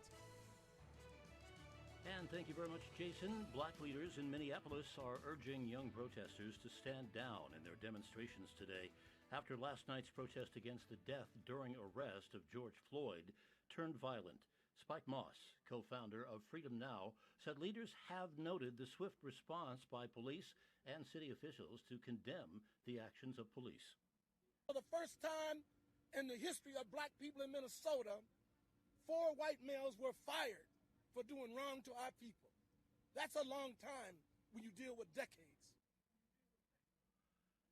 And thank you very much, Jason. Black leaders in Minneapolis are urging young protesters to stand down in their demonstrations today after last night's protest against the death during arrest of George Floyd turned violent. Spike Moss, co-founder of Freedom Now, said leaders have noted the swift response by police and city officials to condemn the actions of police. For the first time in the history of black people in Minnesota, 4 white males were fired for doing wrong to our people. That's a long time when you deal with decades.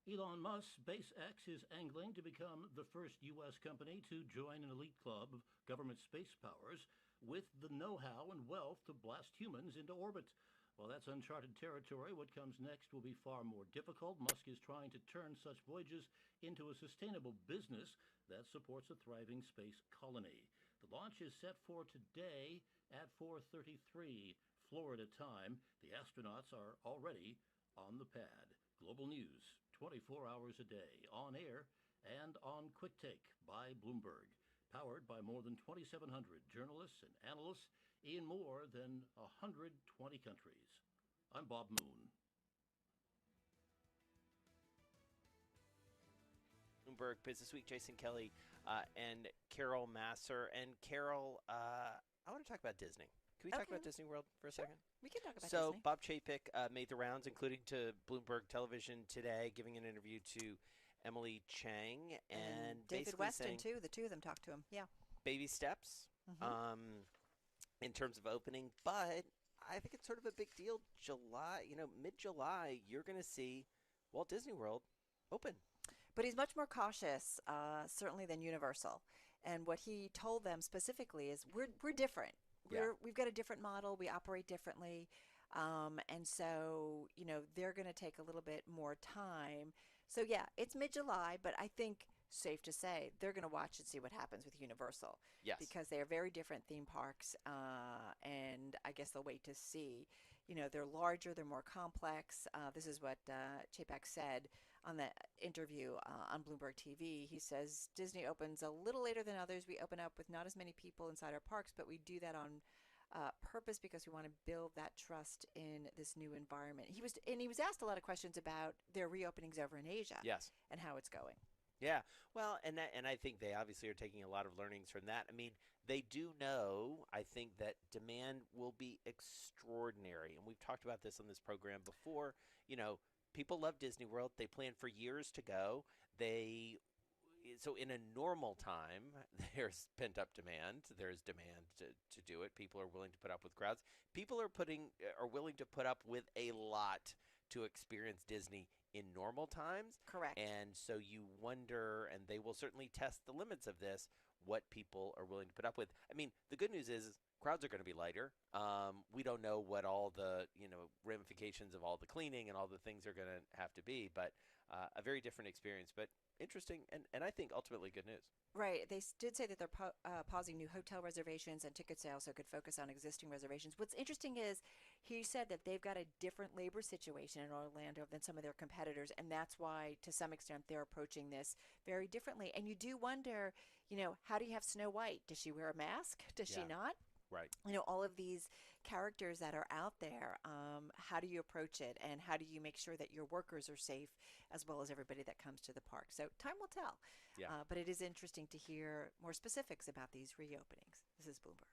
Elon Musk, SpaceX, is angling to become the first U.S. company to join an elite club of government space powers with the know-how and wealth to blast humans into orbit. While that's uncharted territory, what comes next will be far more difficult. Musk is trying to turn such voyages into a sustainable business that supports a thriving space colony. The launch is set for today at 4:33 Florida time. The astronauts are already on the pad. Global news, 24 hours a day, on air and on Quick Take by Bloomberg. Powered by more than 2,700 journalists and analysts in more than 120 countries. I'm Bob Moon. Bloomberg Business Week, Jason Kelly and Carol Masser. And Carol, I want to talk about Disney, Can we talk about Disney World for a second? We can talk about So Disney. Bob Chapek made the rounds, including to Bloomberg Television today, giving an interview to Emily Chang and David basically Weston, saying too. The two of them talked to him. Yeah. baby steps in terms of opening, but I think it's sort of a big deal. July, mid-July, you're going to see Walt Disney World open. But he's much more cautious, certainly, than Universal. And what he told them specifically is we're different. We've got a different model. We operate differently. And so, they're going to take a little bit more time. So, yeah, it's mid-July, but I think safe to say they're going to watch and see what happens with Universal. Yes. Because they are very different theme parks. And I guess they'll wait to see. They're larger. They're more complex. This is what Chapek said on the interview on Bloomberg TV. He says Disney opens a little later than others. We open up with not as many people inside our parks, but we do that on purpose because we want to build that trust in this new environment. He was asked a lot of questions about their reopenings over in Asia. Yes. And how it's going. Yeah, well, and I think they obviously are taking a lot of learnings from that. I mean, they do know, I think, that demand will be extraordinary, and we've talked about this on this program before. People love Disney World. They plan for years to go. So in a normal time, there's pent-up demand. There's demand to do it. People are willing to put up with crowds. People are willing to put up with a lot to experience Disney in normal times. Correct. And so you wonder, and they will certainly test the limits of this, what people are willing to put up with. I mean, the good news is crowds are going to be lighter. We don't know what all the ramifications of all the cleaning and all the things are going to have to be, but a very different experience, but interesting, and I think ultimately good news. Right. They did say that they're pausing new hotel reservations and ticket sales so could focus on existing reservations. What's interesting is he said that they've got a different labor situation in Orlando than some of their competitors, and that's why, to some extent, they're approaching this very differently. And you do wonder, how do you have Snow White? Does she wear a mask? Does she not? Right. All of these characters that are out there, how do you approach it, and how do you make sure that your workers are safe as well as everybody that comes to the park? So time will tell. Yeah. But it is interesting to hear more specifics about these reopenings. This is Bloomberg.